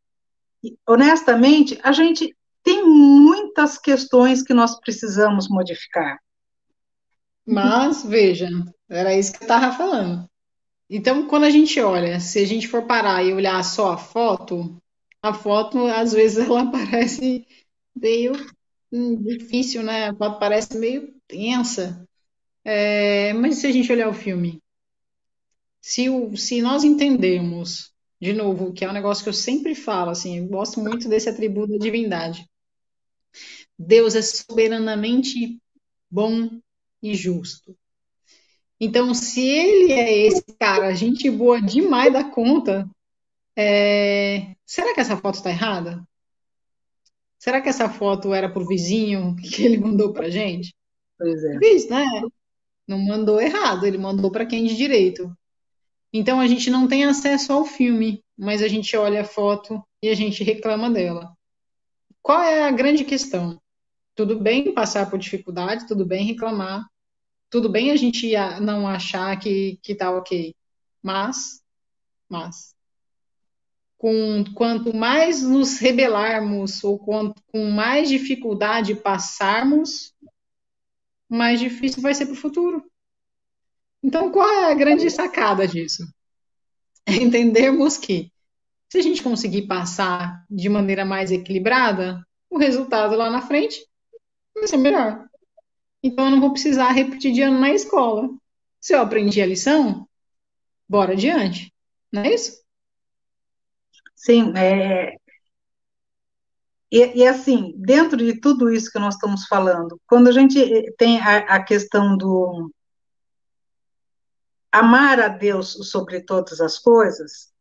honestamente, a gente tem muitas questões que nós precisamos modificar. Mas, veja, era isso que eu estava falando. Então, quando a gente olha, se a gente for parar e olhar só a foto, às vezes, ela parece meio difícil, né? A foto parece meio tensa. Mas se a gente olhar o filme, se nós entendemos, de novo, que é um negócio que eu sempre falo, assim, eu gosto muito desse atributo da divindade. Deus é soberanamente bom e justo. Então, se ele é esse cara, gente boa demais da conta, será que essa foto está errada? Será que essa foto era pro vizinho que ele mandou pra gente? Pois é. Fiz, né? Não mandou errado, ele mandou para quem de direito. Então a gente não tem acesso ao filme, mas a gente olha a foto e a gente reclama dela. Qual é a grande questão? Tudo bem passar por dificuldade, tudo bem reclamar, tudo bem a gente não achar que tá ok. Mas, quanto mais nos rebelarmos ou com mais dificuldade passarmos, mais difícil vai ser para o futuro. Então, qual é a grande sacada disso? É entendermos que, se a gente conseguir passar de maneira mais equilibrada, o resultado lá na frente vai ser melhor. Então, eu não vou precisar repetir de ano na escola. Se eu aprendi a lição, bora adiante. Não é isso? Sim, e assim, dentro de tudo isso que nós estamos falando, quando a gente tem a questão do amar a Deus sobre todas as coisas,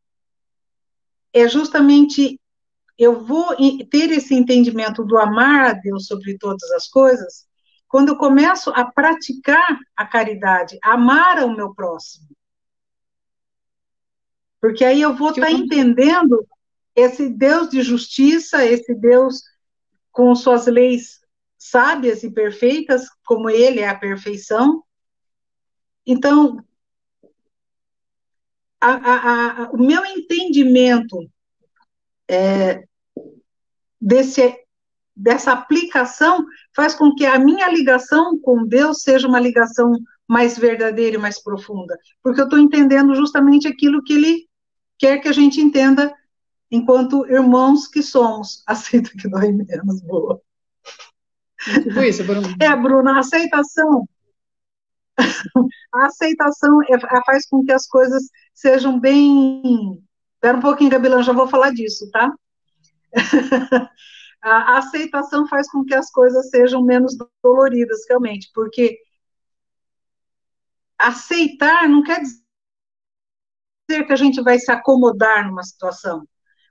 é justamente eu vou ter esse entendimento do amar a Deus sobre todas as coisas quando eu começo a praticar a caridade, amar ao meu próximo. Porque aí eu vou estar entendendo esse Deus de justiça, esse Deus com suas leis sábias e perfeitas, como ele é a perfeição. Então, o meu entendimento desse, dessa aplicação faz com que a minha ligação com Deus seja uma ligação mais verdadeira e mais profunda, porque eu estou entendendo justamente aquilo que Ele quer que a gente entenda enquanto irmãos que somos. Aceita que dói menos, boa. Tipo isso, Bruno. Bruna, a aceitação faz com que as coisas sejam bem. Espera um pouquinho, Gabilão, já vou falar disso, tá? A aceitação faz com que as coisas sejam menos doloridas, realmente, porque aceitar não quer dizer que a gente vai se acomodar numa situação,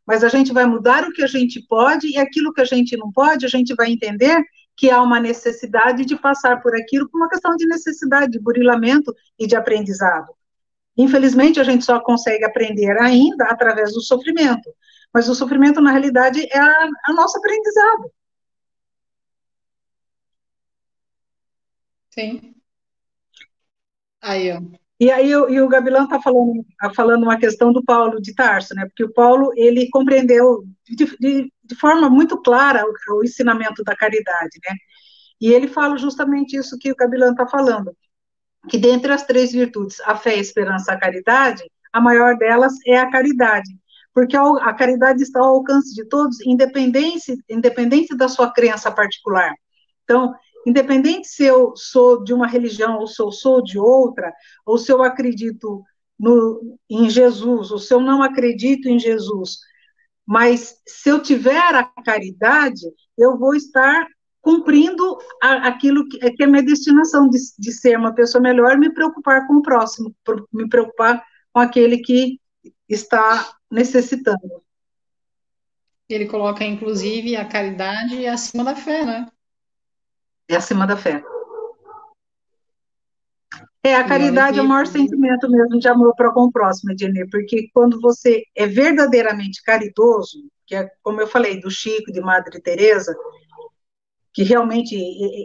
mas a gente vai mudar o que a gente pode e aquilo que a gente não pode, a gente vai entender que há uma necessidade de passar por aquilo por uma questão de necessidade, de burilamento e de aprendizado. Infelizmente, a gente só consegue aprender ainda através do sofrimento, mas o sofrimento, na realidade, é a nosso aprendizado. Sim. Aí, ó. E aí o Gabilão está falando uma questão do Paulo de Tarso, né? Porque o Paulo, ele compreendeu de forma muito clara o ensinamento da caridade, né? E ele fala justamente isso que o Gabilão está falando, que dentre as três virtudes, a fé, a esperança e a caridade, a maior delas é a caridade, porque a caridade está ao alcance de todos, independente da sua crença particular. Então, independente se eu sou de uma religião ou se eu sou de outra, ou se eu acredito em Jesus, ou se eu não acredito em Jesus, mas se eu tiver a caridade, eu vou estar cumprindo aquilo que é minha destinação de ser uma pessoa melhor, me preocupar com o próximo, me preocupar com aquele que está necessitando. Ele coloca, inclusive, a caridade acima da fé, né? É acima da fé. A E olha caridade é o que maior sentimento mesmo de amor para com o próximo, Ednei, porque quando você é verdadeiramente caridoso, que é como eu falei, do Chico, de Madre Teresa, que realmente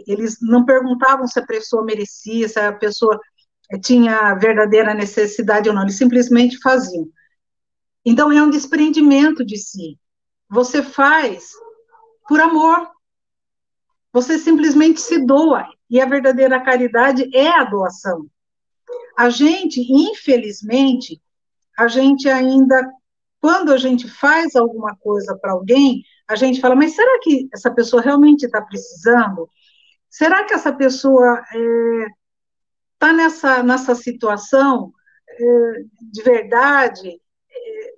eles não perguntavam se a pessoa merecia, se a pessoa tinha verdadeira necessidade ou não, eles simplesmente faziam. Então é um desprendimento de si. Você faz por amor, você simplesmente se doa, e a verdadeira caridade é a doação. A gente, infelizmente, a gente ainda, quando a gente faz alguma coisa para alguém, a gente fala, mas será que essa pessoa realmente está precisando? Será que essa pessoa está nessa situação de verdade?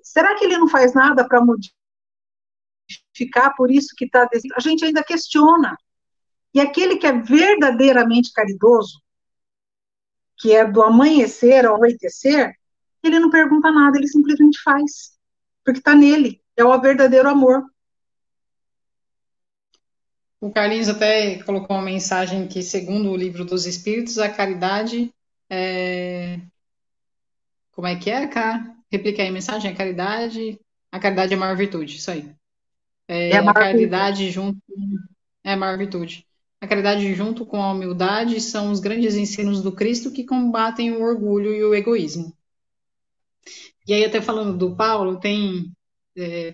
Será que ele não faz nada para modificar por isso que está... A gente ainda questiona. E aquele que é verdadeiramente caridoso, que é do amanhecer ao anoitecer, ele não pergunta nada, ele simplesmente faz. Porque está nele, é o verdadeiro amor. o Carlinhos até colocou uma mensagem que, segundo o Livro dos Espíritos, a caridade é... Como é que é, cara? Replica aí a mensagem, a caridade é a maior virtude, isso aí. É a A maior virtude. caridade junto é a maior virtude. A caridade junto com a humildade são os grandes ensinos do Cristo que combatem o orgulho e o egoísmo. E aí, até falando do Paulo, tem,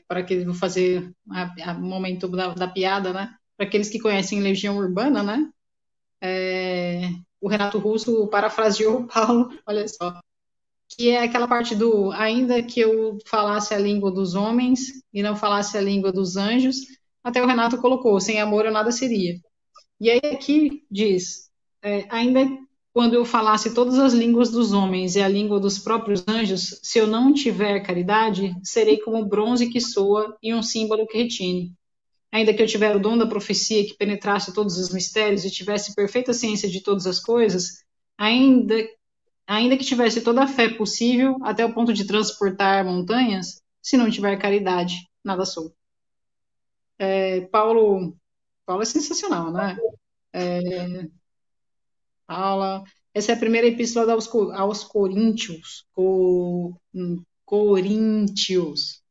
para aqueles, vou fazer o momento da piada, né? Para aqueles que conhecem Legião Urbana, né? O Renato Russo parafraseou o Paulo, olha só, que é aquela parte do ainda que eu falasse a língua dos homens e não falasse a língua dos anjos, até o Renato colocou, sem amor eu nada seria. E aí aqui diz, ainda quando eu falasse todas as línguas dos homens e a língua dos próprios anjos, se eu não tiver caridade, serei como bronze que soa e um símbolo que retine. Ainda que eu tiver o dom da profecia que penetrasse todos os mistérios e tivesse perfeita ciência de todas as coisas, ainda que tivesse toda a fé possível, até o ponto de transportar montanhas, se não tiver caridade, nada sou. Paulo é sensacional, né? Fala. Essa é a primeira epístola aos Coríntios. Coríntios.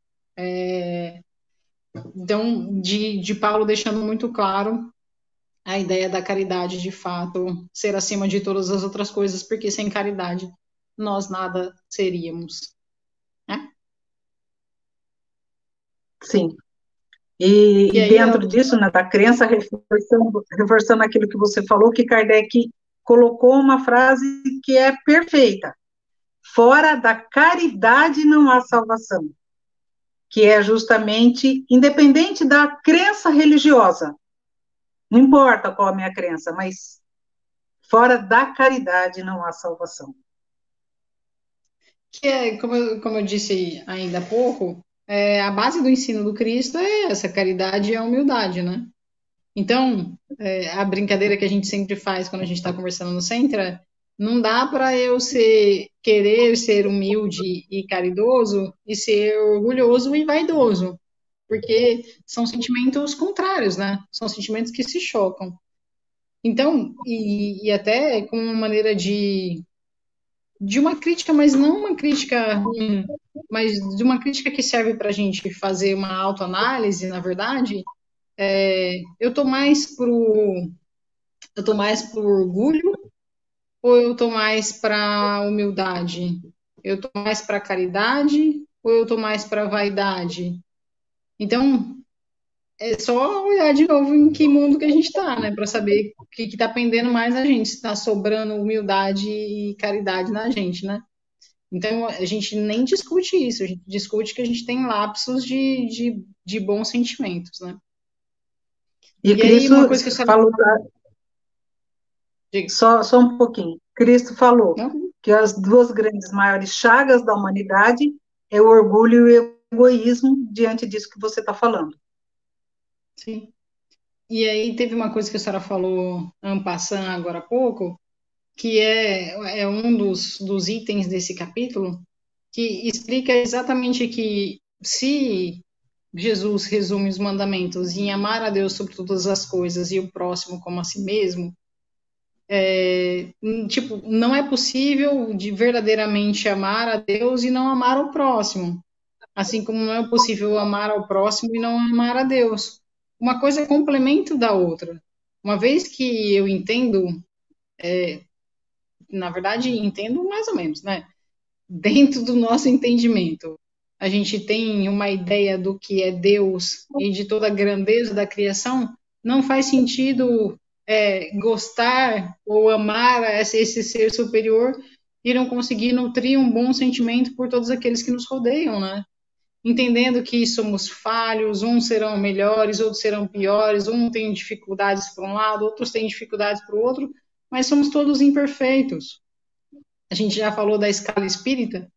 Então, de Paulo deixando muito claro a ideia da caridade, de fato, ser acima de todas as outras coisas, porque sem caridade nós nada seríamos. Né? Sim. E E aí, dentro disso, né, da crença, reforçando aquilo que você falou, que Kardec colocou uma frase que é perfeita. Fora da caridade não há salvação. Que é justamente, independente da crença religiosa, não importa qual a minha crença, mas fora da caridade não há salvação. que é, como eu disse ainda há pouco, a base do ensino do Cristo é essa, caridade e a humildade, né? Então, a brincadeira que a gente sempre faz quando a gente está conversando no centro é, não dá para eu querer ser humilde e caridoso e ser orgulhoso e vaidoso, porque são sentimentos contrários, né? São sentimentos que se chocam. Então, e até como uma maneira de uma crítica, mas não uma crítica ruim, mas de uma crítica que serve para a gente fazer uma autoanálise, na verdade, eu tô mais pro orgulho ou eu tô mais para humildade? Eu tô mais para caridade ou eu tô mais para vaidade? Então, é só olhar de novo em que mundo que a gente está, né? Para saber o que está pendendo mais a gente, se está sobrando humildade e caridade na gente, né? Então, a gente nem discute isso, a gente discute que a gente tem lapsos de bons sentimentos, né? E E aí, Cristo uma coisa que a senhora falou, diga, só um pouquinho, Cristo falou não? que as duas grandes maiores chagas da humanidade é o orgulho e o egoísmo diante disso que você está falando. Sim. E aí, teve uma coisa que a senhora falou en passant agora há pouco, que é um dos itens desse capítulo, que explica exatamente que se Jesus resume os mandamentos em amar a Deus sobre todas as coisas e o próximo como a si mesmo, tipo, não é possível de verdadeiramente amar a Deus e não amar o próximo. Assim como não é possível amar ao próximo e não amar a Deus. Uma coisa é complemento da outra. Uma vez que eu entendo, na verdade, entendo mais ou menos, né? Dentro do nosso entendimento, a gente tem uma ideia do que é Deus e de toda a grandeza da criação, não faz sentido gostar ou amar esse ser superior e não conseguir nutrir um bom sentimento por todos aqueles que nos rodeiam, né? Entendendo que somos falhos, uns serão melhores, outros serão piores, um tem dificuldades para um lado, outros têm dificuldades para o outro, mas somos todos imperfeitos. A gente já falou da escala espírita,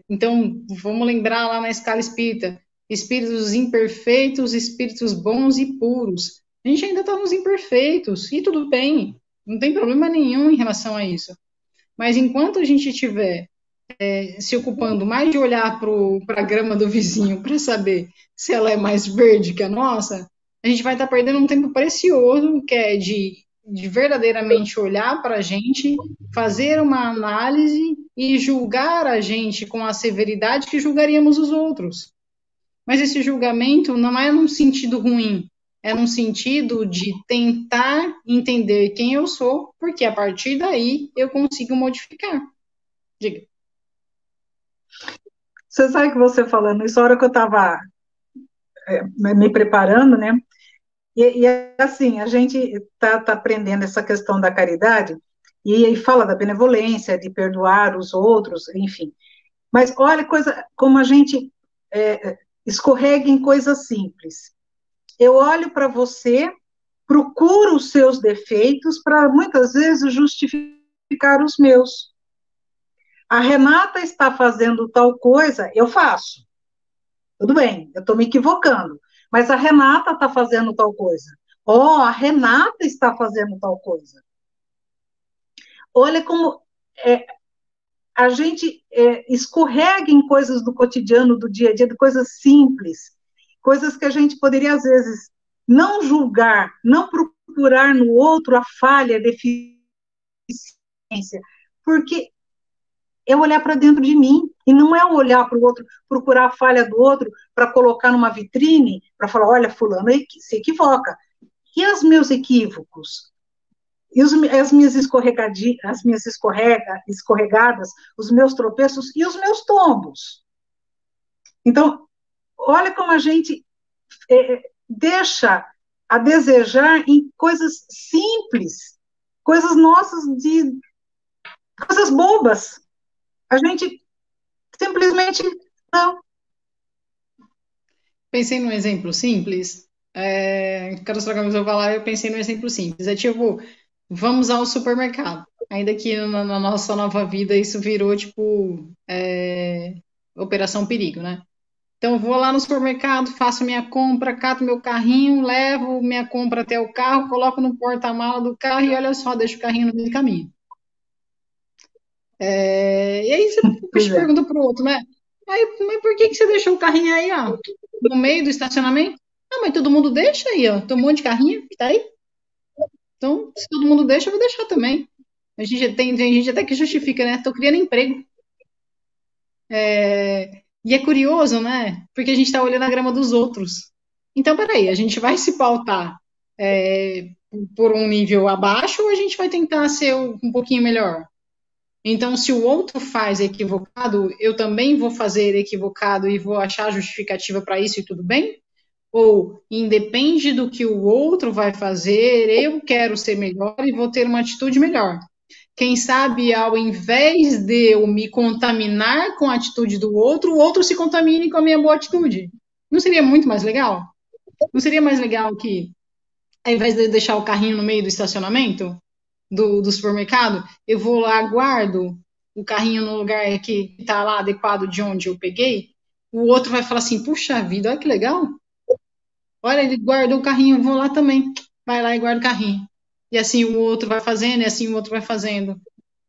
então vamos lembrar lá na escala espírita: espíritos imperfeitos, espíritos bons e puros. A gente ainda está nos imperfeitos, e tudo bem, não tem problema nenhum em relação a isso. Mas enquanto a gente estiver se ocupando mais de olhar para a grama do vizinho para saber se ela é mais verde que a nossa, a gente vai estar perdendo um tempo precioso, que é de verdadeiramente olhar para a gente, fazer uma análise e julgar a gente com a severidade que julgaríamos os outros. Mas esse julgamento não é num sentido ruim, é num sentido de tentar entender quem eu sou, porque a partir daí eu consigo modificar. Diga. Você sabe que você falando isso, a hora que eu estava me preparando, né? E assim, a gente tá aprendendo essa questão da caridade e fala da benevolência, de perdoar os outros, enfim. Mas olha coisa, como a gente escorrega em coisas simples. Eu olho para você, procuro os seus defeitos para muitas vezes justificar os meus. A Renata está fazendo tal coisa, eu faço. Tudo bem, eu estou me equivocando. Mas a Renata está fazendo tal coisa. Oh, a Renata está fazendo tal coisa. Olha como a gente escorrega em coisas do cotidiano, do dia a dia, de coisas simples, coisas que a gente poderia, às vezes, não julgar, não procurar no outro a falha, a deficiência, porque é olhar para dentro de mim, e não é olhar para o outro, procurar a falha do outro para colocar numa vitrine, para falar, olha, fulano se equivoca. E os meus equívocos? E as minhas escorregadas, os meus tropeços e os meus tombos. Então, olha como a gente deixa a desejar em coisas simples, coisas nossas, de coisas bobas. A gente simplesmente não. Pensei num exemplo simples. Quero trocar o falar, eu pensei num exemplo simples. É tipo, vamos ao supermercado. Ainda que na nossa nova vida isso virou tipo Operação Perigo, né? Então, eu vou lá no supermercado, faço minha compra, cato meu carrinho, levo minha compra até o carro, coloco no porta-mala do carro e olha só, deixo o carrinho no meio do caminho. E aí você Pois é. pergunta pro outro, né? Mas por que você deixou o carrinho aí, ó, no meio do estacionamento? Ah, mas todo mundo deixa aí, ó. Tem um monte de carrinho que tá aí. Então, se todo mundo deixa, eu vou deixar também. Tem gente até que justifica, né? Tô criando emprego. E é curioso, né? Porque a gente tá olhando a grama dos outros. Então, peraí, a gente vai se pautar por um nível abaixo ou a gente vai tentar ser um pouquinho melhor? Então, se o outro faz equivocado, eu também vou fazer equivocado e vou achar justificativa para isso e tudo bem? Ou, independe do que o outro vai fazer, eu quero ser melhor e vou ter uma atitude melhor. Quem sabe, ao invés de eu me contaminar com a atitude do outro, o outro se contamine com a minha boa atitude. Não seria muito mais legal? Não seria mais legal que, ao invés de deixar o carrinho no meio do estacionamento do supermercado, eu vou lá, guardo o carrinho no lugar que está lá adequado de onde eu peguei, o outro vai falar assim, puxa vida, olha que legal. Olha, ele guardou o carrinho, vou lá também. Vai lá e guarda o carrinho. E assim o outro vai fazendo, e assim o outro vai fazendo.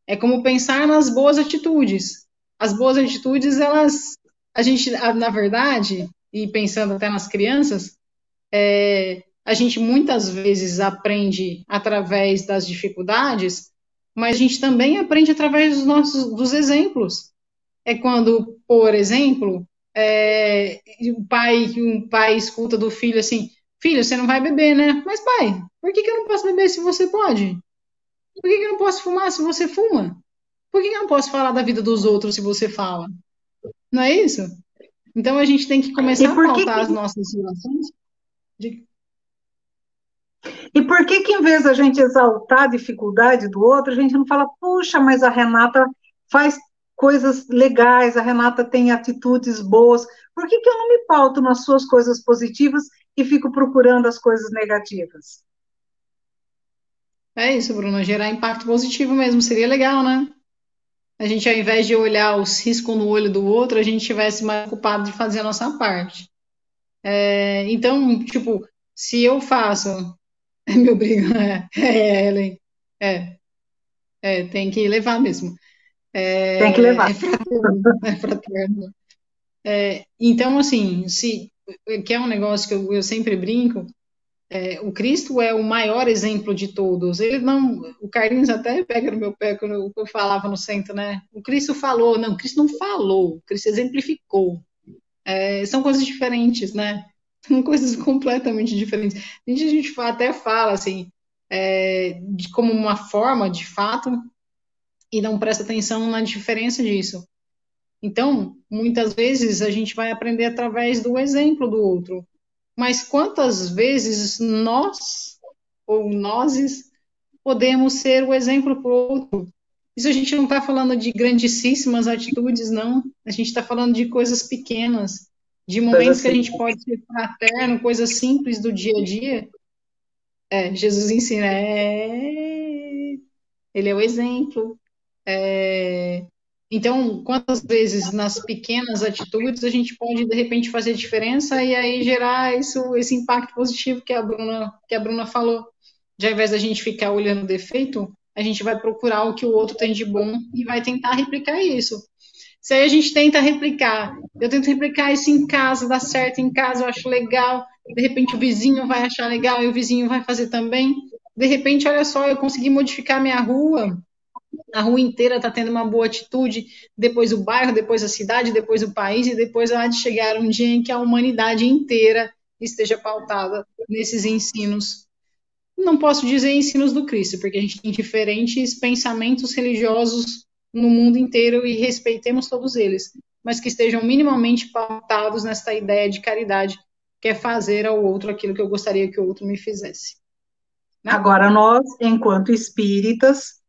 É como pensar nas boas atitudes. As boas atitudes, elas, a gente, na verdade, e pensando até nas crianças, a gente muitas vezes aprende através das dificuldades, mas a gente também aprende através dos exemplos. É quando, por exemplo, um pai escuta do filho assim, filho, você não vai beber, né? Mas pai, por que eu não posso beber se você pode? Por que eu não posso fumar se você fuma? Por que eu não posso falar da vida dos outros se você fala? Não é isso? Então a gente tem que E começar a por que, pautar as nossas relações. De... e por que que em vez da gente exaltar a dificuldade do outro, a gente não fala, puxa, mas a Renata faz coisas legais, a Renata tem atitudes boas, por que que eu não me pauto nas suas coisas positivas e fico procurando as coisas negativas? É isso, Bruno, gerar impacto positivo mesmo, seria legal, né? A gente, ao invés de olhar os riscos no olho do outro, a gente tivesse mais ocupado de fazer a nossa parte. Então, tipo, se eu faço, me obriga, Ellen, é, tem que levar mesmo. Tem que levar. É fraterno, é fraterno. Então, assim, se que é um negócio que eu sempre brinco, o Cristo é o maior exemplo de todos. Ele não, o Carlinhos até pega no meu pé quando eu falava no centro, né? O Cristo falou, não, o Cristo não falou, o Cristo exemplificou. São coisas diferentes, né? São coisas completamente diferentes. A gente até fala assim, como uma forma, de fato, e não presta atenção na diferença disso. Então, muitas vezes a gente vai aprender através do exemplo do outro. Mas quantas vezes nós ou nós podemos ser o exemplo para o outro? Isso a gente não está falando de grandíssimas atitudes, não. A gente está falando de coisas pequenas, de Coisa momentos que a assim. gente pode ser fraterno, coisas simples do dia a dia. Jesus ensina, ele é o exemplo. Então, quantas vezes nas pequenas atitudes a gente pode de repente fazer diferença e aí gerar esse impacto positivo que a Bruna falou. De ao invés da gente ficar olhando o defeito, a gente vai procurar o que o outro tem de bom e vai tentar replicar isso. Se aí a gente tenta replicar, eu tento replicar isso em casa, dá certo em casa, eu acho legal, de repente o vizinho vai achar legal e o vizinho vai fazer também. De repente, olha só, eu consegui modificar minha rua, a rua inteira está tendo uma boa atitude, depois o bairro, depois a cidade, depois o país, e depois há de chegar um dia em que a humanidade inteira esteja pautada nesses ensinos. Não posso dizer ensinos do Cristo, porque a gente tem diferentes pensamentos religiosos no mundo inteiro e respeitemos todos eles, mas que estejam minimamente pautados nesta ideia de caridade, que é fazer ao outro aquilo que eu gostaria que o outro me fizesse. Né? Agora, nós, enquanto espíritas,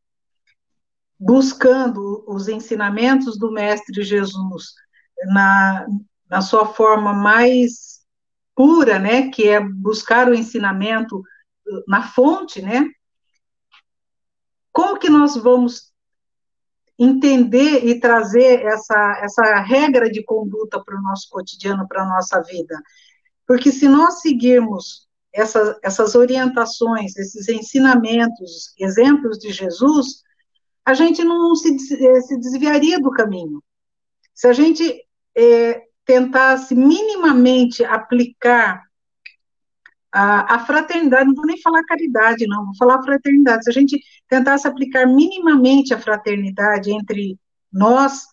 buscando os ensinamentos do Mestre Jesus na, na sua forma mais pura, né, que é buscar o ensinamento na fonte, né, como que nós vamos entender e trazer essa regra de conduta para o nosso cotidiano, para a nossa vida? Porque se nós seguirmos essas orientações, esses ensinamentos, exemplos de Jesus, a gente não se desviaria do caminho. Se a gente tentasse minimamente aplicar a fraternidade, não vou nem falar caridade, não, vou falar fraternidade. Se a gente tentasse aplicar minimamente a fraternidade entre nós,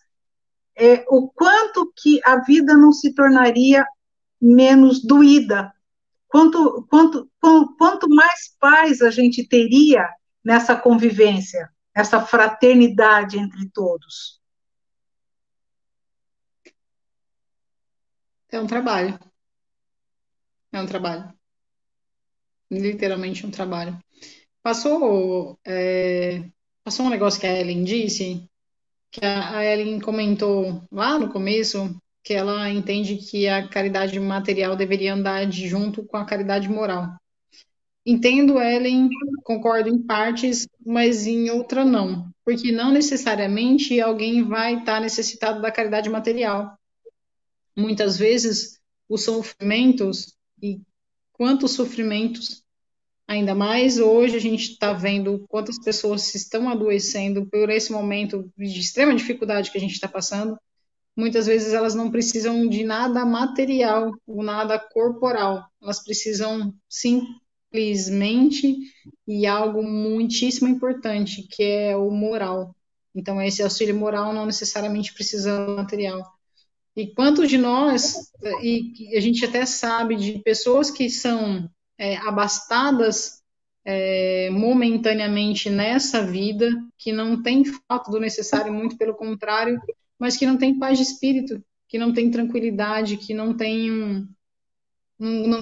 o quanto que a vida não se tornaria menos doída, quanto mais paz a gente teria nessa convivência, essa fraternidade entre todos. É um trabalho. É um trabalho. Literalmente um trabalho. Passou um negócio que a Ellen disse, que a Ellen comentou lá no começo, que ela entende que a caridade material deveria andar junto com a caridade moral. Entendo, Ellen, concordo em partes, mas em outra não, porque não necessariamente alguém vai estar necessitado da caridade material. Muitas vezes os sofrimentos, e quantos sofrimentos, ainda mais hoje a gente está vendo quantas pessoas estão adoecendo por esse momento de extrema dificuldade que a gente está passando. Muitas vezes elas não precisam de nada material ou nada corporal, elas precisam simplesmente e algo muitíssimo importante, que é o moral. Então, esse auxílio moral não necessariamente precisa do material. E quantos de nós, e a gente até sabe de pessoas que são abastadas momentaneamente nessa vida, que não tem falta do necessário, muito pelo contrário, mas que não tem paz de espírito, que não tem tranquilidade, que não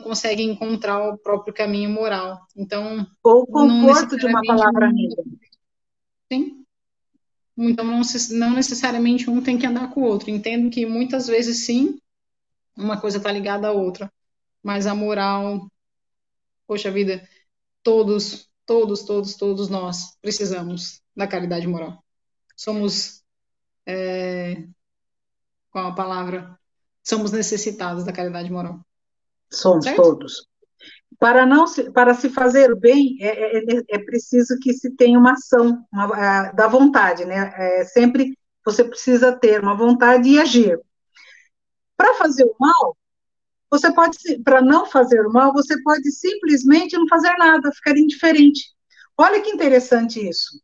consegue encontrar o próprio caminho moral. Então, Ou o não conforto de uma necessariamente palavra amiga. tem. Então, não necessariamente um tem que andar com o outro. Entendo que muitas vezes sim, uma coisa está ligada à outra, mas a moral, poxa vida, todos nós precisamos da caridade moral. Somos, qual a palavra? Somos necessitados da caridade moral. Somos Certo? todos. Para se fazer o bem, é preciso que se tenha uma ação da vontade, né? Sempre você precisa ter uma vontade e agir. Para fazer o mal, para não fazer o mal, você pode simplesmente não fazer nada, ficar indiferente. Olha que interessante isso.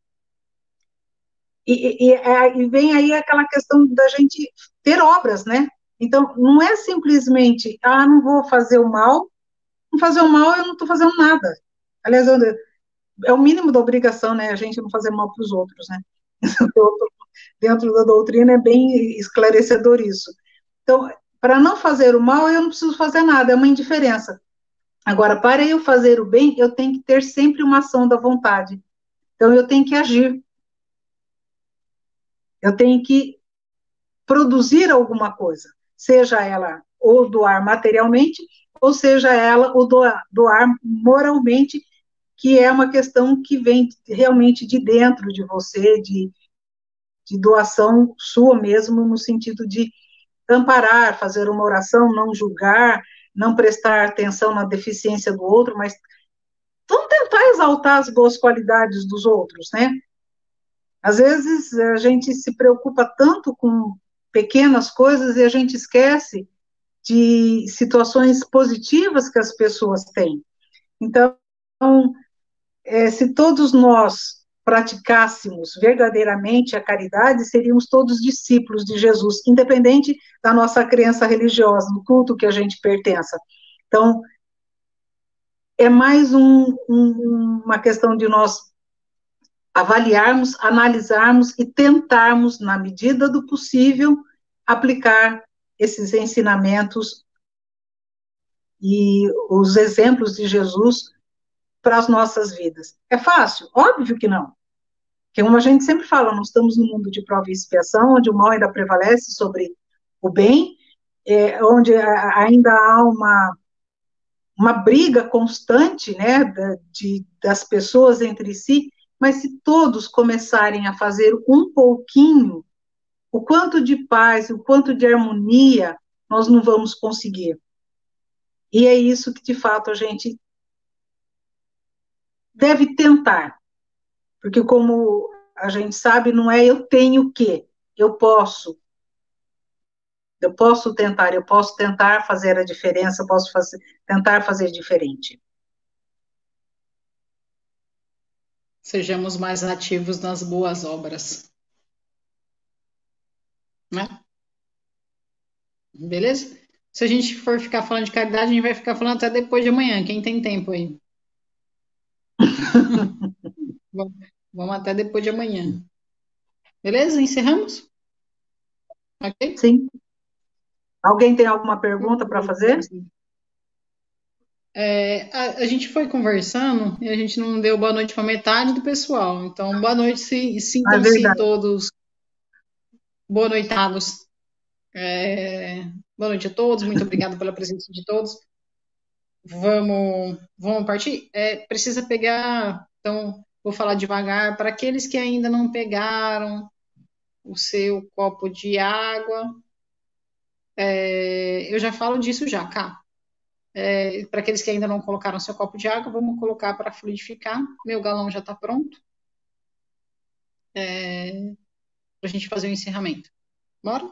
E vem aí aquela questão da gente ter obras, né? Então, não é simplesmente, não vou fazer o mal, não fazer o mal, eu não estou fazendo nada. Aliás, é o mínimo da obrigação, né? A gente não fazer mal para os outros, né? Dentro da doutrina é bem esclarecedor isso. Então, para não fazer o mal, eu não preciso fazer nada, é uma indiferença. Agora, para eu fazer o bem, eu tenho que ter sempre uma ação da vontade. Então, eu tenho que agir. Eu tenho que produzir alguma coisa, seja ela ou doar materialmente, ou seja ela ou doar moralmente, que é uma questão que vem realmente de dentro de você, de doação sua mesmo, no sentido de amparar, fazer uma oração, não julgar, não prestar atenção na deficiência do outro, mas vamos tentar exaltar as boas qualidades dos outros, né? Às vezes a gente se preocupa tanto com pequenas coisas e a gente esquece de situações positivas que as pessoas têm. Então, se todos nós praticássemos verdadeiramente a caridade, seríamos todos discípulos de Jesus, independente da nossa crença religiosa, do culto que a gente pertença. Então, é mais uma questão de nós avaliarmos, analisarmos e tentarmos, na medida do possível, aplicar esses ensinamentos e os exemplos de Jesus para as nossas vidas. É fácil? Óbvio que não. Porque, como a gente sempre fala, nós estamos num mundo de prova e expiação, onde o mal ainda prevalece sobre o bem, onde ainda há uma briga constante, né, das pessoas entre si, mas se todos começarem a fazer um pouquinho, o quanto de paz, o quanto de harmonia nós não vamos conseguir. E é isso que, de fato, a gente deve tentar. Porque, como a gente sabe, não é eu tenho que, eu posso. Eu posso tentar fazer a diferença, eu posso tentar fazer diferente. Sejamos mais ativos nas boas obras. Né? Beleza? Se a gente for ficar falando de caridade, a gente vai ficar falando até depois de amanhã. Quem tem tempo aí? Vamos até depois de amanhã. Beleza? Encerramos? Ok? Sim. Alguém tem alguma pergunta para fazer? A gente foi conversando e a gente não deu boa noite para metade do pessoal. Então, boa noite, Ah, é sintam-se verdade. todos boa noitados. Boa noite a todos, muito obrigada pela presença de todos. Vamos partir? Precisa pegar, então vou falar devagar. Para aqueles que ainda não pegaram o seu copo de água, eu já falo disso já, cá. Para aqueles que ainda não colocaram seu copo de água, vamos colocar para fluidificar. Meu galão já está pronto para a gente fazer o encerramento. Bora?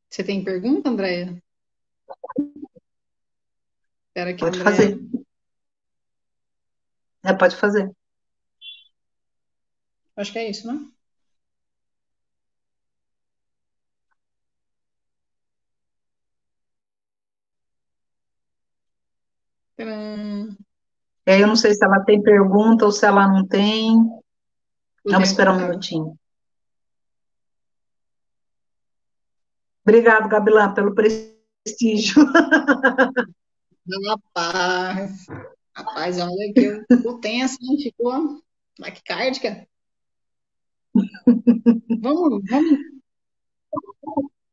Você tem pergunta, Andréia? Espera que a Pode Andréia. fazer. Pode fazer. Acho que é isso, né? Tcharam! Eu não sei se ela tem pergunta ou se ela não tem. Eu Vamos tenho um copo esperar um d'água. minutinho. Obrigado, Gabilã, pelo prestígio. Rapaz, olha que eu ficou tensa, hein? Ficou taquicárdica. Vamos,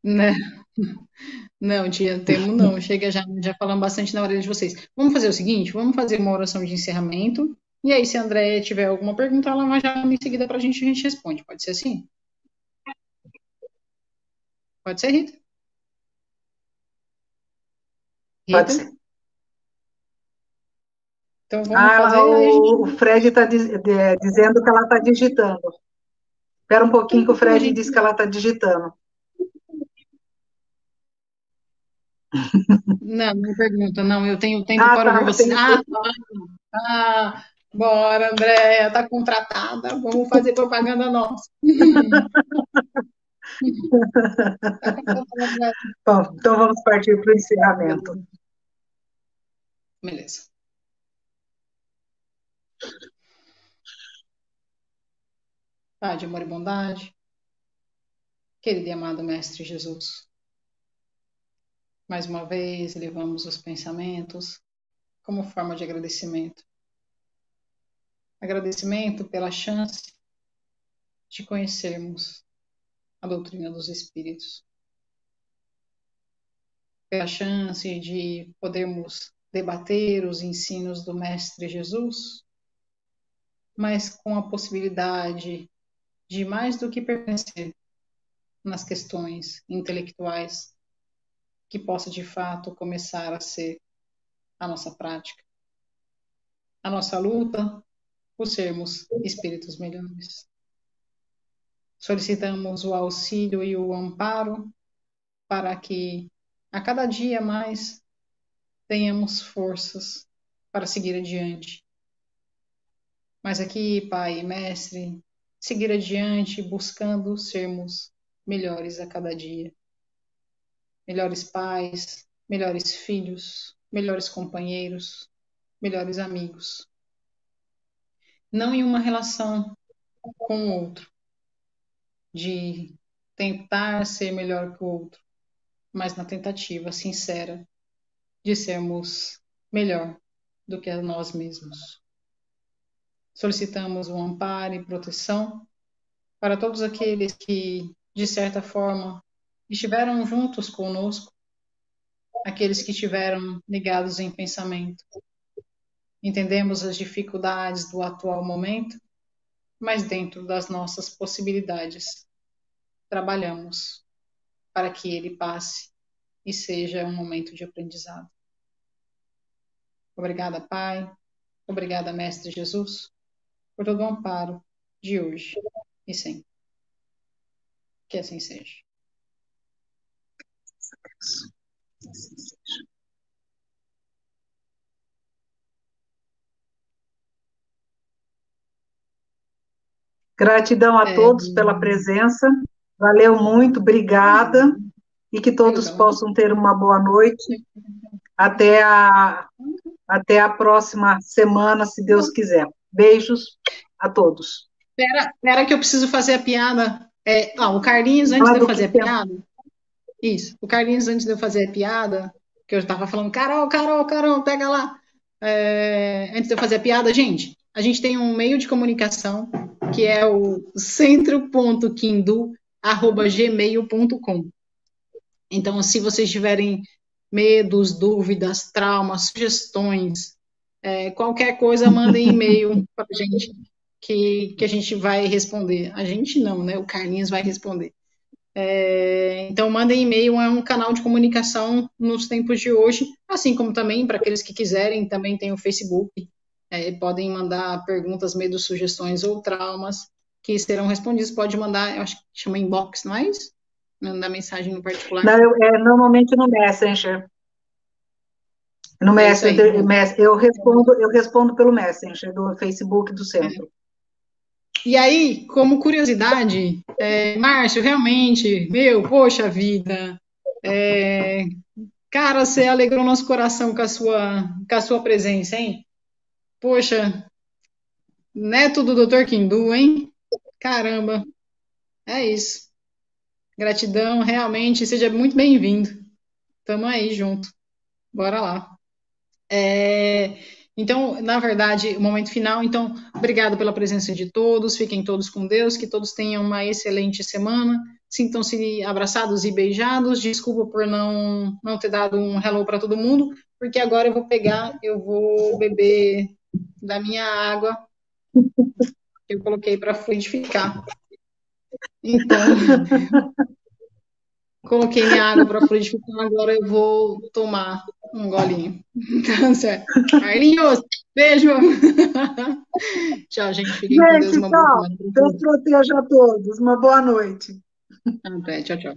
né? Não, tia, temo não. Chega já falando bastante na orelha de vocês. Vamos fazer o seguinte, vamos fazer uma oração de encerramento. E aí, se a Andréia tiver alguma pergunta, ela vai já em seguida pra gente, a gente responde. Pode ser assim? Pode ser, Rita? Pode Rita? ser. Então vamos fazer, aí a gente. O Fred está dizendo que ela está digitando. Espera um pouquinho que o Então a Fred gente. disse que ela está digitando. Não, não pergunta, não. Eu tenho tempo Ah, para ouvir tá. vocês. Bora, Andréia, tá contratada. Vamos fazer propaganda nossa. Tá contratada, Andréia. Bom, então vamos partir para o encerramento. Beleza. Pai de amor e bondade, querido e amado Mestre Jesus, mais uma vez elevamos os pensamentos como forma de agradecimento. Agradecimento pela chance de conhecermos a doutrina dos Espíritos, pela chance de podermos debater os ensinos do Mestre Jesus, mas com a possibilidade de mais do que permanecer nas questões intelectuais, que possa de fato começar a ser a nossa prática, a nossa luta por sermos espíritos melhores. Solicitamos o auxílio e o amparo para que a cada dia mais tenhamos forças para seguir adiante. Mas aqui, Pai e Mestre, seguir adiante buscando sermos melhores a cada dia. Melhores pais, melhores filhos, melhores companheiros, melhores amigos. Não em uma relação com o outro, de tentar ser melhor que o outro, mas na tentativa sincera de sermos melhor do que a nós mesmos. Solicitamos o amparo e proteção para todos aqueles que, de certa forma, estiveram juntos conosco, aqueles que estiveram ligados em pensamento. Entendemos as dificuldades do atual momento, mas dentro das nossas possibilidades, trabalhamos para que ele passe e seja um momento de aprendizado. Obrigada, Pai. Obrigada, Mestre Jesus, por todo o amparo de hoje e sempre. Que assim seja. Gratidão a todos pela presença. Valeu muito, obrigada. E que todos possam ter uma boa noite. Até a próxima semana, se Deus quiser. Beijos a todos. Espera que eu preciso fazer a piada. O Carlinhos, antes de eu fazer a piada. Isso, o Carlinhos, antes de eu fazer a piada, que eu estava falando, Carol, pega lá. Antes de eu fazer a piada, gente, a gente tem um meio de comunicação que é o centro.quindu@gmail.com. Então, se vocês tiverem medos, dúvidas, traumas, sugestões, qualquer coisa, mandem e-mail para a gente que a gente vai responder. A gente não, né? O Carlinhos vai responder. Então, mandem e-mail, é um canal de comunicação nos tempos de hoje, assim como também, para aqueles que quiserem, também tem o Facebook, podem mandar perguntas, medos, sugestões ou traumas que serão respondidos. Pode mandar, eu acho que chama inbox, não é isso? Mandar mensagem no particular. Não, normalmente no Messenger. No Messenger, eu respondo pelo Messenger do Facebook do Centro. E aí, como curiosidade, Márcio, realmente, poxa vida, cara, você alegrou nosso coração com a sua presença, hein? Poxa, neto do Dr. Quindu, hein? Caramba, é isso. Gratidão, realmente, seja muito bem-vindo. Tamo aí junto. Bora lá. Então, na verdade, o momento final. Então, obrigado pela presença de todos. Fiquem todos com Deus. Que todos tenham uma excelente semana. Sintam-se abraçados e beijados. Desculpa por não ter dado um hello para todo mundo, porque agora eu vou beber da minha água que eu coloquei para fluidificar. Então, coloquei minha água para fluidificar, agora eu vou tomar um golinho. Tá certo. Carlinhos, beijo! Tchau, gente. Fiquem com Deus. Uma boa noite. Deus proteja a todos. Uma boa noite. Até, tchau, tchau.